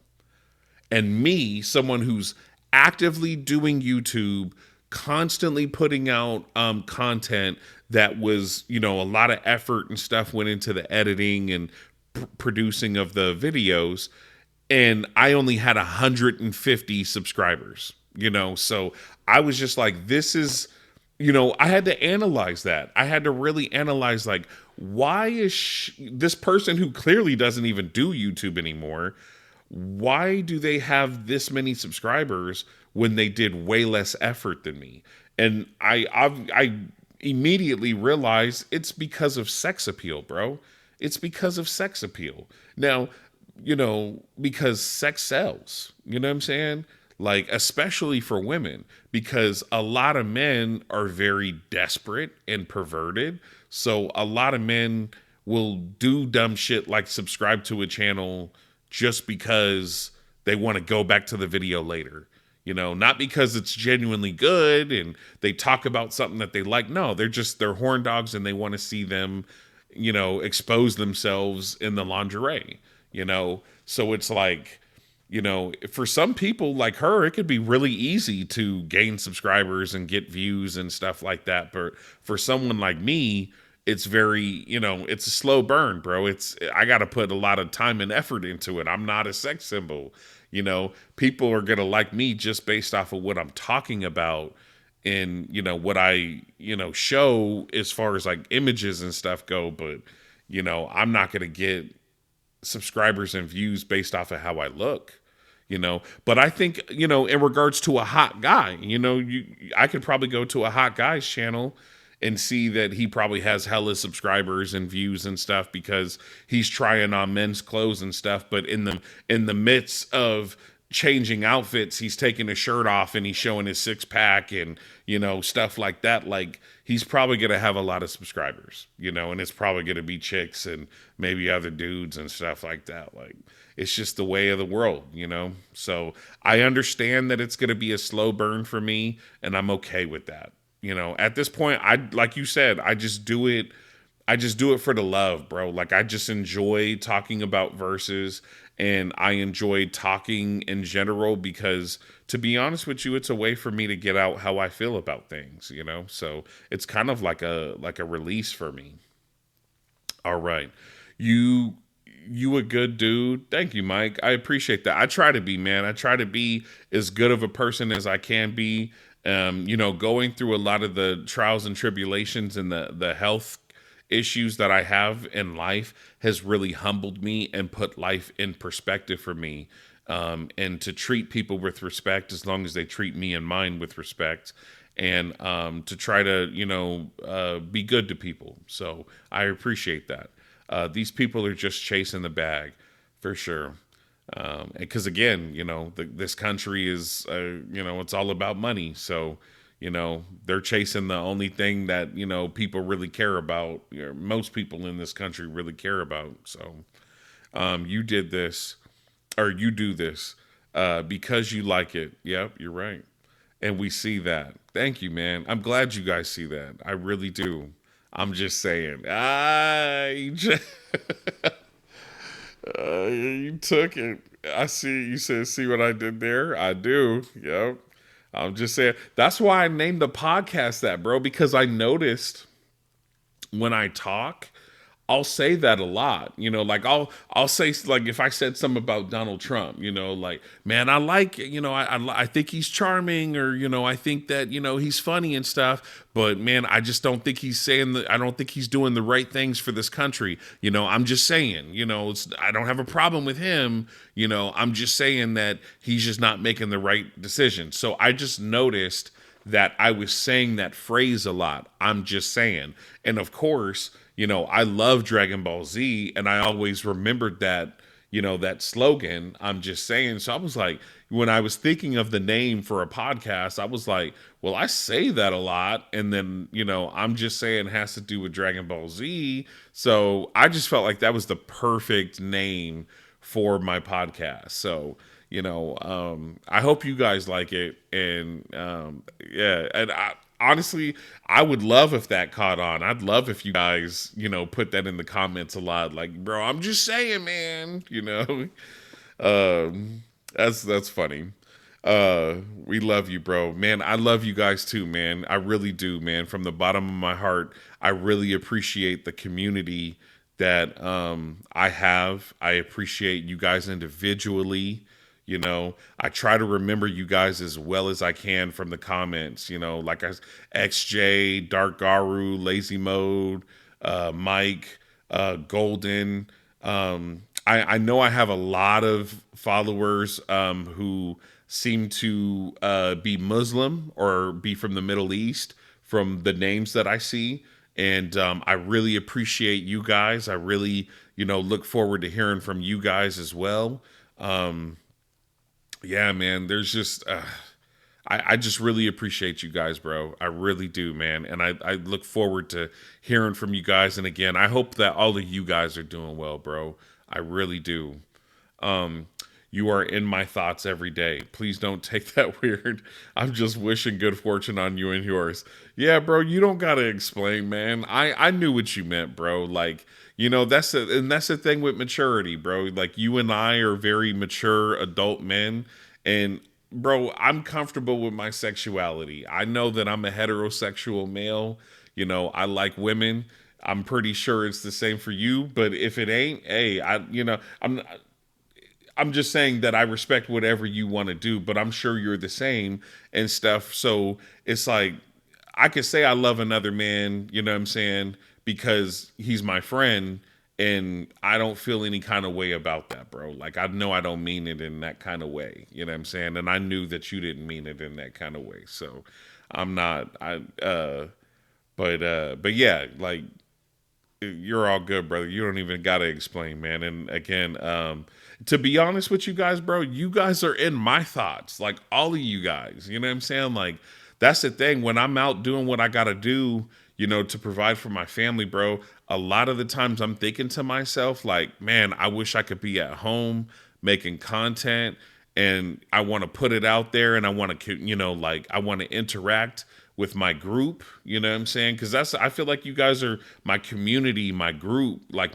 And me, someone who's actively doing YouTube, constantly putting out content that was, a lot of effort and stuff went into the editing and producing of the videos, and I only had 150 subscribers, so I was just like, this is, I had to analyze that. I had to really analyze, like, why is this person who clearly doesn't even do YouTube anymore, why do they have this many subscribers when they did way less effort than me? And I immediately realized it's because of sex appeal, bro. It's because of sex appeal. Now, because sex sells. You know what I'm saying? Like, especially for women, because a lot of men are very desperate and perverted. So a lot of men will do dumb shit like subscribe to a channel just because they want to go back to the video later. Not because it's genuinely good and they talk about something that they like. No, they're horn dogs and they want to see them, expose themselves in the lingerie. So it's like, for some people like her, it could be really easy to gain subscribers and get views and stuff like that. But for someone like me, it's very, it's a slow burn, bro. I got to put a lot of time and effort into it. I'm not a sex symbol. People are going to like me just based off of what I'm talking about and, what I, show as far as like images and stuff go. But, I'm not going to get subscribers and views based off of how I look. But I think, in regards to a hot guy, I could probably go to a hot guy's channel and see that he probably has hella subscribers and views and stuff because he's trying on men's clothes and stuff. But in the midst of changing outfits, he's taking his shirt off and he's showing his six pack and, stuff like that. Like, he's probably going to have a lot of subscribers, and it's probably going to be chicks and maybe other dudes and stuff like that. Like, it's just the way of the world. So I understand that it's going to be a slow burn for me, and I'm okay with that. At this point, like you said, I just do it. I just do it for the love, bro. Like, I just enjoy talking about verses and I enjoy talking in general because, to be honest with you, it's a way for me to get out how I feel about things. So it's kind of like a release for me. All right. You a good dude. Thank you, Mike. I appreciate that. I try to be, man. I try to be as good of a person as I can be. Going through a lot of the trials and tribulations and the health issues that I have in life has really humbled me and put life in perspective for me. And to treat people with respect as long as they treat me and mine with respect, and to try to, be good to people. So I appreciate that. These people are just chasing the bag for sure. Because again, this country is, it's all about money. So, they're chasing the only thing that, people really care about. Most people in this country really care about. So, you did this, or you do this, because you like it. Yep, you're right. And we see that. Thank you, man. I'm glad you guys see that. I really do. I'm just saying. You took it. I see. You said, "See what I did there?" I do. Yep. I'm just saying. That's why I named the podcast that, bro. Because I noticed when I talk, I'll say that a lot. Like I'll say, like, if I said something about Donald Trump, like, man, I like, I think he's charming, or I think that he's funny and stuff, but man, I just don't think he's I don't think he's doing the right things for this country. I'm just saying, I don't have a problem with him. I'm just saying that he's just not making the right decision. So I just noticed that I was saying that phrase a lot. I'm just saying, and of course, I love Dragon Ball Z, and I always remembered that, that slogan, I'm just saying. So I was like, when I was thinking of the name for a podcast, I was like, well, I say that a lot. And then, I'm just saying has to do with Dragon Ball Z. So I just felt like that was the perfect name for my podcast. So, I hope you guys like it. And, yeah. And honestly, I would love if that caught on. I'd love if you guys, put that in the comments a lot. Like, bro, I'm just saying, man, that's funny. We love you, bro. Man, I love you guys too, man. I really do, man. From the bottom of my heart, I really appreciate the community that I have. I appreciate you guys individually. I try to remember you guys as well as I can from the comments, like XJ, Dark Garu, Lazy Mode, Mike, Golden. I I know I have a lot of followers who seem to be Muslim or be from the Middle East from the names that I see. And I really appreciate you guys. I really, look forward to hearing from you guys as well. Yeah, man, there's just, I just really appreciate you guys, bro. I really do, man. And I look forward to hearing from you guys. And again, I hope that all of you guys are doing well, bro. I really do. Um, you are in my thoughts every day. Please don't take that weird. I'm just wishing good fortune on you and yours. Yeah, bro, you don't gotta explain, man. I knew what you meant, bro. Like, that's the thing with maturity, bro. Like you and I are very mature adult men, and bro, I'm comfortable with my sexuality. I know that I'm a heterosexual male. I like women. I'm pretty sure it's the same for you, but if it ain't, hey, I'm just saying that I respect whatever you want to do, but I'm sure you're the same and stuff. So it's like I could say I love another man, you know what I'm saying, because he's my friend and I don't feel any kind of way about that, bro. Like I know I don't mean it in that kind of way, you know what I'm saying? And I knew that you didn't mean it in that kind of way. So I'm not but yeah, like you're all good, brother. You don't even gotta explain, man. And again, to be honest with you guys, bro, you guys are in my thoughts. Like all of you guys. You know what I'm saying? Like that's the thing. When I'm out doing what I gotta do, to provide for my family, bro, a lot of the times I'm thinking to myself, like, man, I wish I could be at home making content and I want to put it out there and I want to, like I want to interact with my group, you know what I'm saying? Because I feel like you guys are my community, my group, like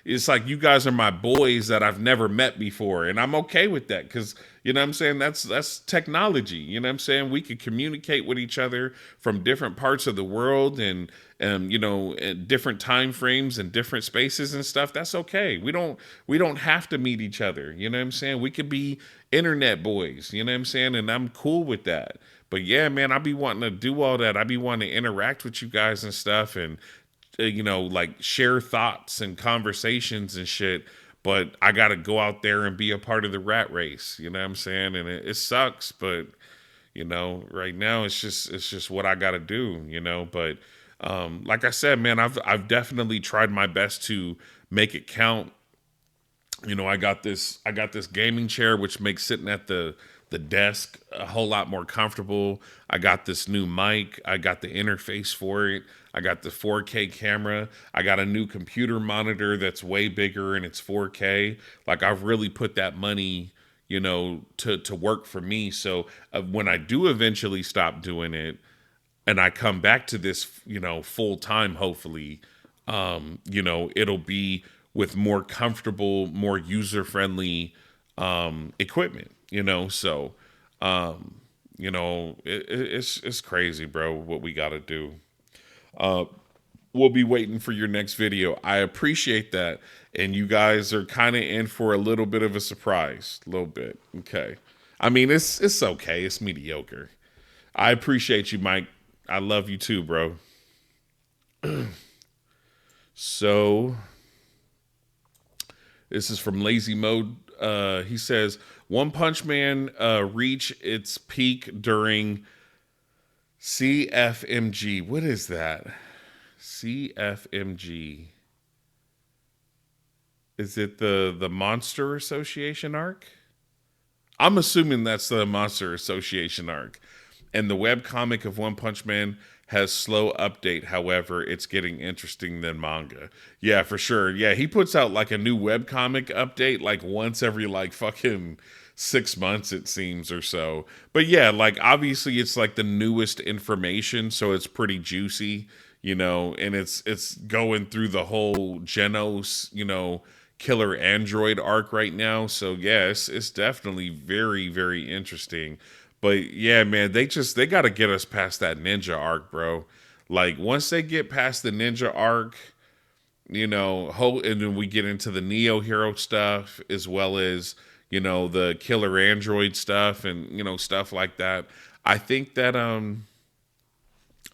it's like you guys are my boys that I've never met before. And I'm okay with that because, you know what I'm saying? That's technology, you know what I'm saying? We could communicate with each other from different parts of the world and, in different time frames and different spaces and stuff. That's okay. We don't have to meet each other, you know what I'm saying? We could be internet boys, you know what I'm saying? And I'm cool with that. But yeah, man, I be wanting to do all that. I be wanting to interact with you guys and stuff and, like share thoughts and conversations and shit. But I got to go out there and be a part of the rat race. You know what I'm saying? And it sucks, but, right now it's just what I got to do, But like I said, man, I've definitely tried my best to make it count. I got this gaming chair which makes sitting at the desk a whole lot more comfortable. I got this new mic. I got the interface for it. I got the 4K camera. I got a new computer monitor that's way bigger and it's 4K. Like I've really put that money, to work for me. So when I do eventually stop doing it and I come back to this, full time, hopefully, it'll be with more comfortable, more user friendly equipment, So, it's crazy, bro, what we got to do. We'll be waiting for your next video. I appreciate that. And you guys are kind of in for a little bit of a surprise. A little bit. Okay. I mean, it's okay. It's mediocre. I appreciate you, Mike. I love you too, bro. So this is from Lazy Mode. He says One Punch Man reach its peak during CFMG. What is that? CFMG. Is it the Monster Association arc? I'm assuming that's the Monster Association arc. And the webcomic of One Punch Man has slow update. However, it's getting interesting than manga. Yeah, for sure. Yeah, he puts out like a new webcomic update like once every like fucking 6 months, it seems, or so. But yeah, like obviously it's like the newest information, so it's pretty juicy, and it's going through the whole Genos, killer android arc right now. So yes, it's definitely very, very interesting. But yeah, man, they got to get us past that ninja arc, bro. Like once they get past the ninja arc, and then we get into the Neo Hero stuff as well as the killer android stuff and stuff like that. I think that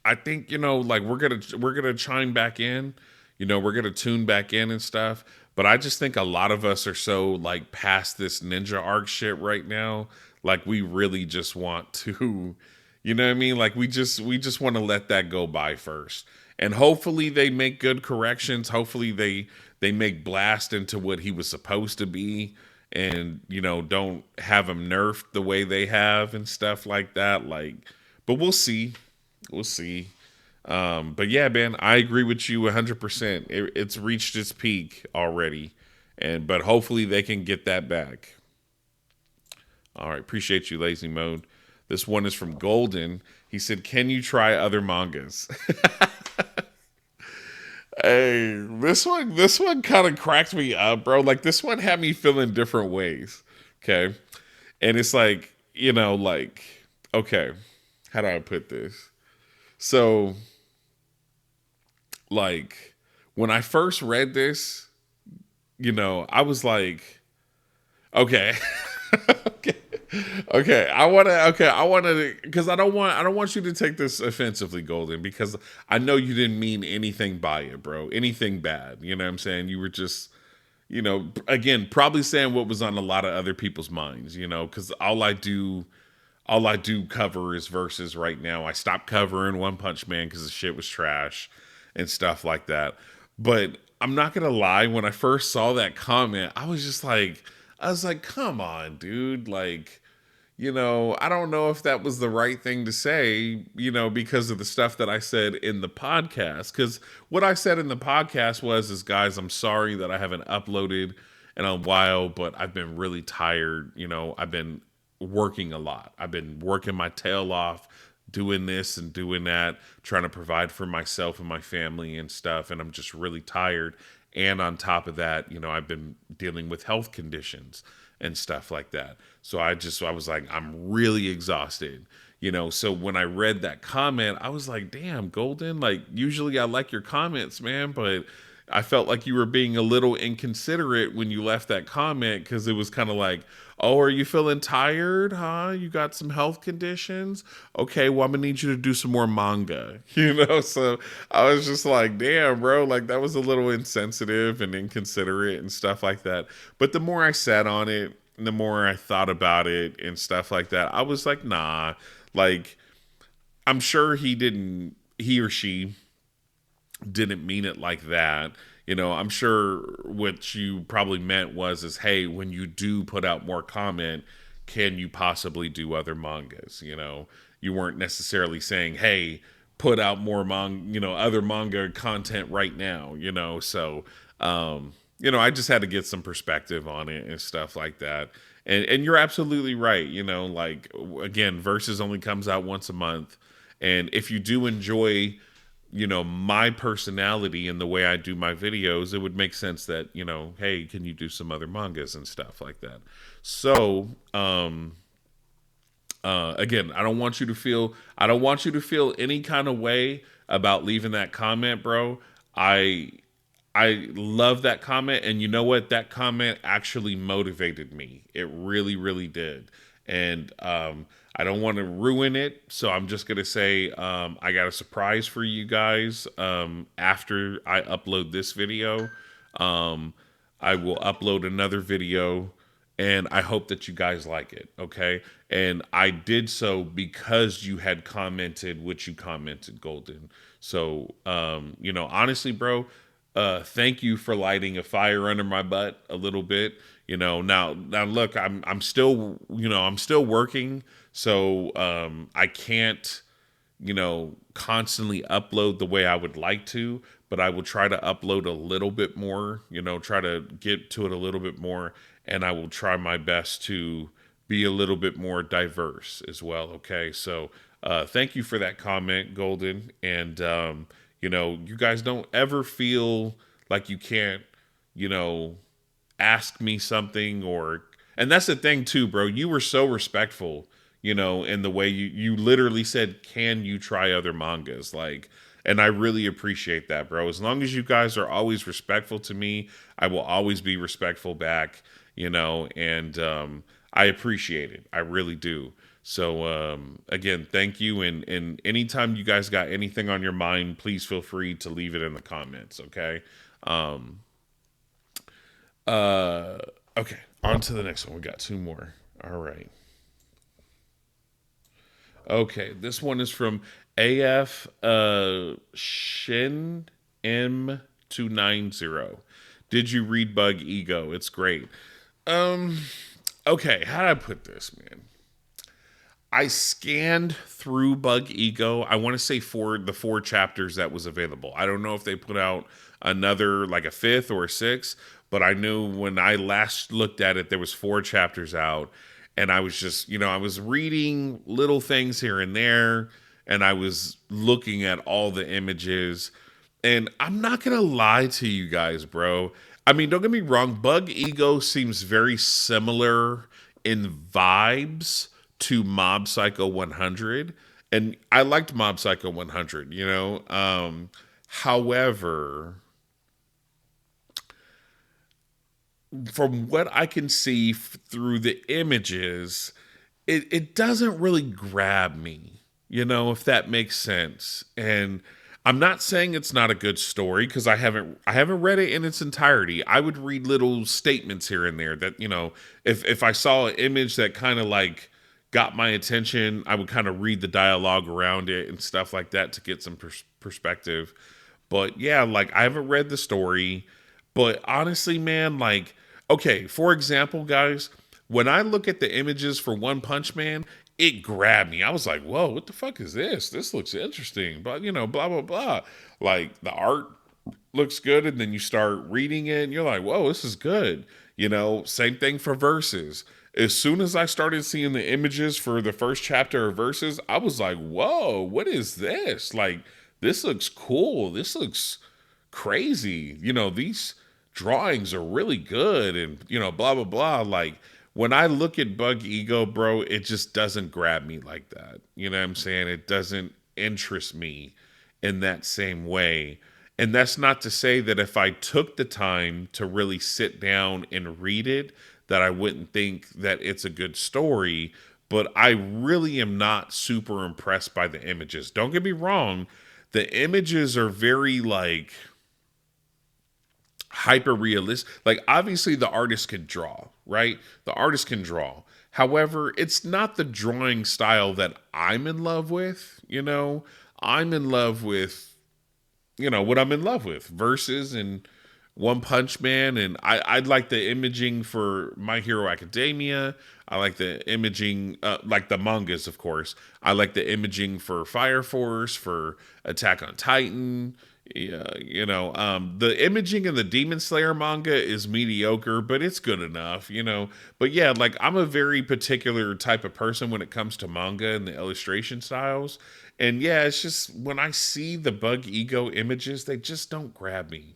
like we're gonna chime back in, we're gonna tune back in and stuff. But I just think a lot of us are so like past this ninja arc shit right now. Like we really just want to, you know what I mean? Like we just want to let that go by first. And hopefully they make good corrections. Hopefully they make Blast into what he was supposed to be, and don't have him nerfed the way they have and stuff like that. Like, but we'll see. We'll see. But yeah, man, I agree with you 100%. It's reached its peak already, but hopefully they can get that back. All right, appreciate you, Lazy Mode. This one is from Golden. He said, "Can you try other mangas?" Hey, this one kind of cracked me up, bro. Like this one had me feeling different ways. Okay, and it's like like okay, how do I put this? So like when I first read this, I was like, okay, okay, okay. I want to because I don't want you to take this offensively, Golden, because I know you didn't mean anything by it, bro. Anything bad. You know what I'm saying? You were just again, probably saying what was on a lot of other people's minds, because all I do cover is verses right now. I stopped covering One Punch Man because the shit was trash and stuff like that. But I'm not gonna lie, when I first saw that comment, I was like, come on, dude. Like, I don't know if that was the right thing to say, because of the stuff that I said in the podcast. Because what I said in the podcast is, guys, I'm sorry that I haven't uploaded in a while, but I've been really tired. I've been working a lot. I've been working my tail off, doing this and doing that, trying to provide for myself and my family and stuff. And I'm just really tired. And on top of that, I've been dealing with health conditions and stuff like that. So I was like, I'm really exhausted. So when I read that comment, I was like, damn, Golden, like usually I like your comments, man, but I felt like you were being a little inconsiderate when you left that comment, because it was kind of like, oh, are you feeling tired? Huh? You got some health conditions? Okay, well, I'm gonna need you to do some more manga, So I was just like, damn, bro, like that was a little insensitive and inconsiderate and stuff like that. But the more I sat on it, the more I thought about it and stuff like that, I was like, nah, like, I'm sure he or she didn't mean it like that. I'm sure what you probably meant is, hey, when you do put out more comment, can you possibly do other mangas? You weren't necessarily saying, hey, put out more other manga content right now. I just had to get some perspective on it and stuff like that. And you're absolutely right. Like again, Versus only comes out once a month, and if you do enjoy my personality and the way I do my videos, it would make sense that, hey, can you do some other mangas and stuff like that? So, again, I don't want you to feel any kind of way about leaving that comment, bro. I I love that comment, and you know what? That comment actually motivated me. It really, really did. And I don't want to ruin it, so I'm just gonna say I got a surprise for you guys after I upload this video. Um, I will upload another video, and I hope that you guys like it. Okay, and I did so because you had commented what you commented, Golden. So honestly, bro, thank you for lighting a fire under my butt a little bit. Now look, I'm still I'm still working, so I can't constantly upload the way I would like to, but I will try to upload a little bit more, try to get to it a little bit more, and I will try my best to be a little bit more diverse as well. Okay. So, thank you for that comment, Golden. And, you guys don't ever feel like you can't, you know, ask me something, and that's the thing too, bro. You were so respectful, in the way you literally said, can you try other mangas? Like, and I really appreciate that, bro. As long as you guys are always respectful to me, I will always be respectful back, and I appreciate it. I really do. So again, thank you, and anytime you guys got anything on your mind, please feel free to leave it in the comments, okay? Um Uh, okay, on to the next one. We got two more. All right. Okay, this one is from AF Shin M290. Did you read Bug Ego? It's great. Um, okay, how do I put this, man? I scanned through Bug Ego. I want to say for the four chapters that was available. I don't know if they put out another like a fifth or a sixth, but I knew when I last looked at it, there was four chapters out, and I was just, I was reading little things here and there, and I was looking at all the images, and I'm not gonna lie to you guys, bro. I mean, don't get me wrong, Bug Ego seems very similar in vibes to Mob Psycho 100. And I liked Mob Psycho 100, However, from what I can see through the images, it doesn't really grab me, if that makes sense. And I'm not saying it's not a good story because I haven't read it in its entirety. I would read little statements here and there that, if I saw an image that kind of like got my attention, I would kind of read the dialogue around it and stuff like that to get some perspective. But yeah, like I haven't read the story, but honestly, man, like, okay, for example, guys, when I look at the images for One Punch Man, it grabbed me. I was like, whoa, what the fuck is this? This looks interesting. But, blah, blah, blah. Like, the art looks good, and then you start reading it, and you're like, whoa, this is good. Same thing for Verses. As soon as I started seeing the images for the first chapter of Verses, I was like, whoa, what is this? Like, this looks cool. This looks crazy. These drawings are really good and, blah, blah, blah. Like, when I look at Bug Ego, bro, it just doesn't grab me like that. You know what I'm saying? It doesn't interest me in that same way. And that's not to say that if I took the time to really sit down and read it, that I wouldn't think that it's a good story. But I really am not super impressed by the images. Don't get me wrong. The images are very like hyper realistic. Like obviously the artist can draw, right? The artist can draw. However, it's not the drawing style that I'm in love with, I'm in love with, what I'm in love with. Versus and One Punch Man, and I'd like the imaging for My Hero Academia. I like the imaging, like the mangas, of course. I like the imaging for Fire Force, for Attack on Titan. Yeah, the imaging in the Demon Slayer manga is mediocre, but it's good enough, But yeah, like I'm a very particular type of person when it comes to manga and the illustration styles. And yeah, it's just when I see the Bug Ego images, they just don't grab me.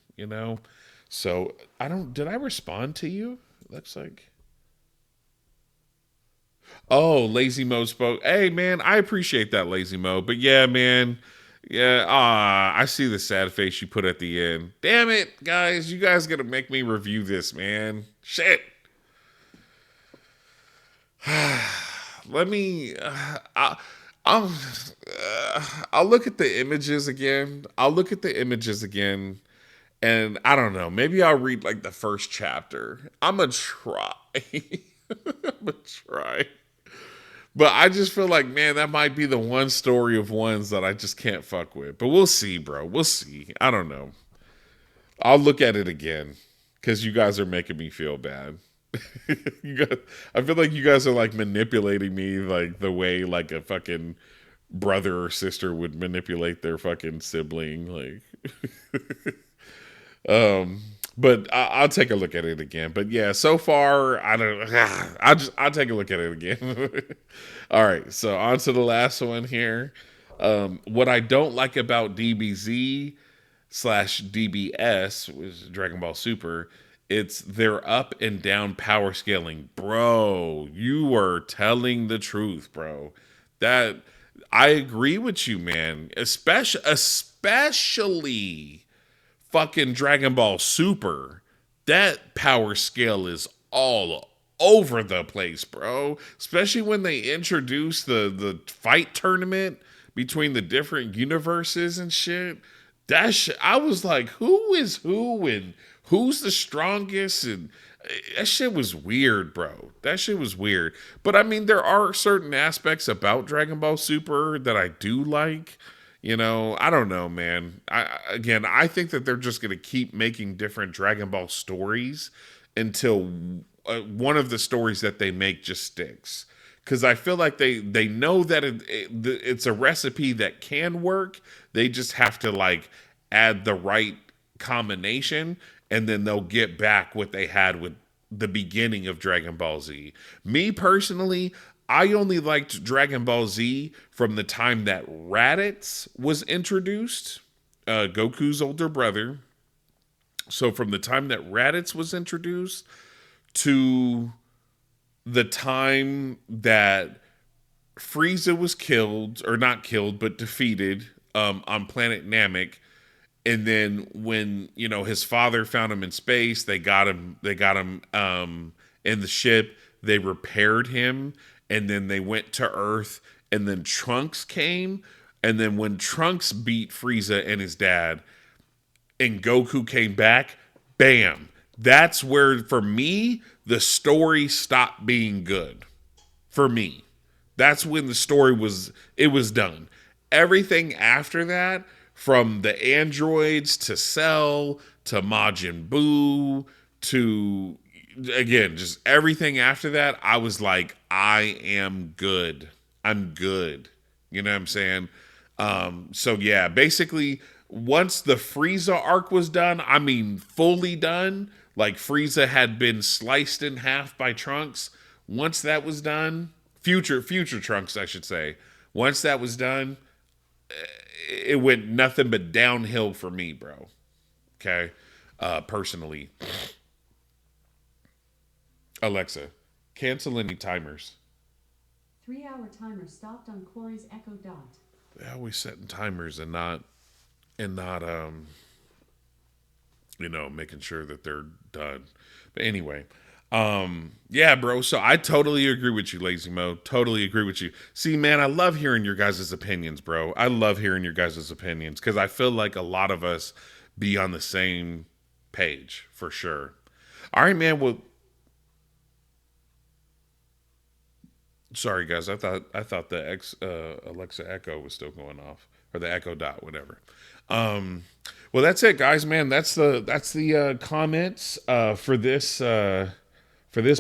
So I don't. Did I respond to you? Looks like. Oh, Lazy Mo spoke. Hey, man, I appreciate that, Lazy Mo. But yeah, man. Yeah, I see the sad face you put at the end. Damn it, guys. You guys got to make me review this, man. Shit. Let me. I'll, I'll look at the images again. And I don't know. Maybe I'll read like the first chapter. I'm going to try. I'm going to try. But I just feel like, man, that might be the one story of ones that I just can't fuck with. But we'll see, bro. We'll see. I don't know. I'll look at it again because you guys are making me feel bad. I feel like you guys are like manipulating me like the way like a fucking brother or sister would manipulate their fucking sibling. Like, but I'll take a look at it again. But yeah, so far I don't. I'll take a look at it again. All right, so on to the last one here. What I don't like about DBZ slash DBS, which is Dragon Ball Super, it's their up and down power scaling, bro. You were telling the truth, bro. That I agree with you, man. Especially fucking Dragon Ball Super, that power scale is all over the place, bro. Especially when they introduce the fight tournament between the different universes and shit. I was like, who is who and who's the strongest? And that shit was weird, bro. That shit was weird. But I mean, there are certain aspects about Dragon Ball Super that I do like. You know, I don't know, man. I think that they're just gonna keep making different Dragon Ball stories until one of the stories that they make just sticks. Because I feel like they know that it's a recipe that can work. They just have to like add the right combination, and then they'll get back what they had with the beginning of Dragon Ball Z. Me personally, I only liked Dragon Ball Z from the time that Raditz was introduced, Goku's older brother. So from the time that Raditz was introduced to the time that Frieza was killed, or not killed, but defeated on planet Namek. And then when, you know, his father found him in space, they got him in the ship, they repaired him, and then they went to Earth, and then Trunks came, and then when Trunks beat Frieza and his dad, and Goku came back, bam. That's where, for me, the story stopped being good. For me. That's when the story was done. Everything after that, from the androids to Cell to Majin Buu to, again, just everything after that, I was like, I am good. I'm good. You know what I'm saying? So yeah, basically, once the Frieza arc was done, I mean fully done, like Frieza had been sliced in half by Trunks. Once that was done, future Trunks, I should say. Once that was done, it went nothing but downhill for me, bro. Okay, personally, Alexa, cancel any timers. 3-hour timer stopped on Corey's Echo Dot. They always setting timers and not making sure that they're done. But anyway, yeah, bro. So I totally agree with you, Lazy Mo. Totally agree with you. See, man, I love hearing your guys' opinions, bro. I love hearing your guys' opinions because I feel like a lot of us be on the same page for sure. All right, man. Well, sorry, guys. I thought the Alexa Echo was still going off, or the Echo Dot, whatever. Well, that's it, guys. Man, that's the comments for this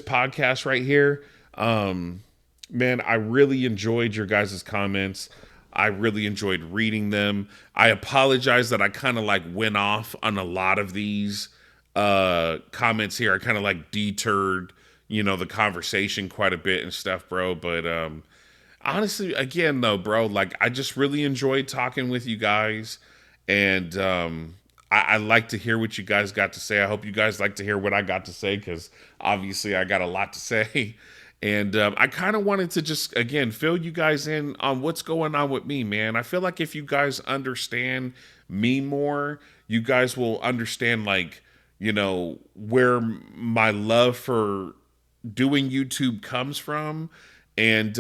podcast right here. Man, I really enjoyed your guys' comments. I really enjoyed reading them. I apologize that I kind of like went off on a lot of these comments here. I kind of like deterred, the conversation quite a bit and stuff, bro. But honestly, again, though, bro, like I just really enjoyed talking with you guys. And I like to hear what you guys got to say. I hope you guys like to hear what I got to say because obviously I got a lot to say. And I kind of wanted to just, again, fill you guys in on what's going on with me, man. I feel like if you guys understand me more, you guys will understand, like, where my love for doing YouTube comes from. And,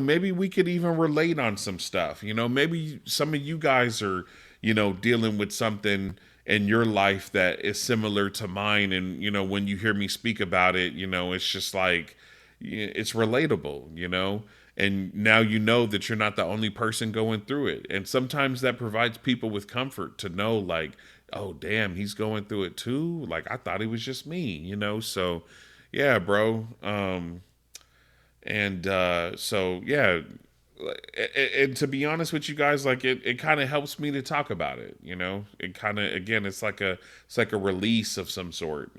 maybe we could even relate on some stuff. Maybe some of you guys are, dealing with something in your life that is similar to mine. And, when you hear me speak about it, it's just like, it's relatable, and now you know that you're not the only person going through it. And sometimes that provides people with comfort to know, like, oh, damn, he's going through it too. Like, I thought it was just me, So, yeah, bro. And so yeah, and to be honest with you guys, like it kind of helps me to talk about it. It kind of, again, it's like a release of some sort.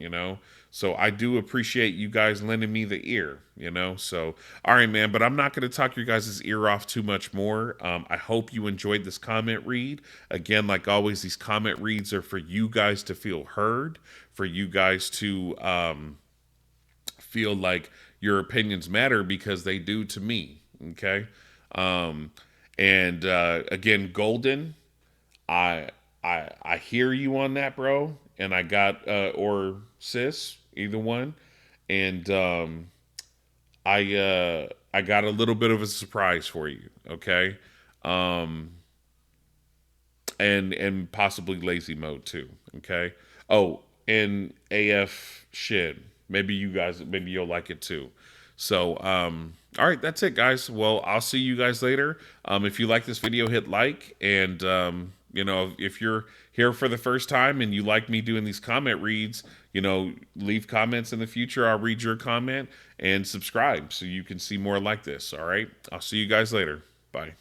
So I do appreciate you guys lending me the ear. So all right, man. But I'm not going to talk your guys' ear off too much more. I hope you enjoyed this comment read. Again, like always, these comment reads are for you guys to feel heard, for you guys to feel like your opinions matter because they do to me. Okay. Um, and again, Golden, I I hear you on that, bro. And I got or sis, either one. And I got a little bit of a surprise for you. Okay. Um, and possibly lazy mode too. Okay. Oh, and AF shit. Maybe you'll like it too. So, all right, that's it, guys. Well, I'll see you guys later. If you like this video, hit like, and if you're here for the first time and you like me doing these comment reads, leave comments in the future. I'll read your comment and subscribe so you can see more like this. All right, I'll see you guys later. Bye.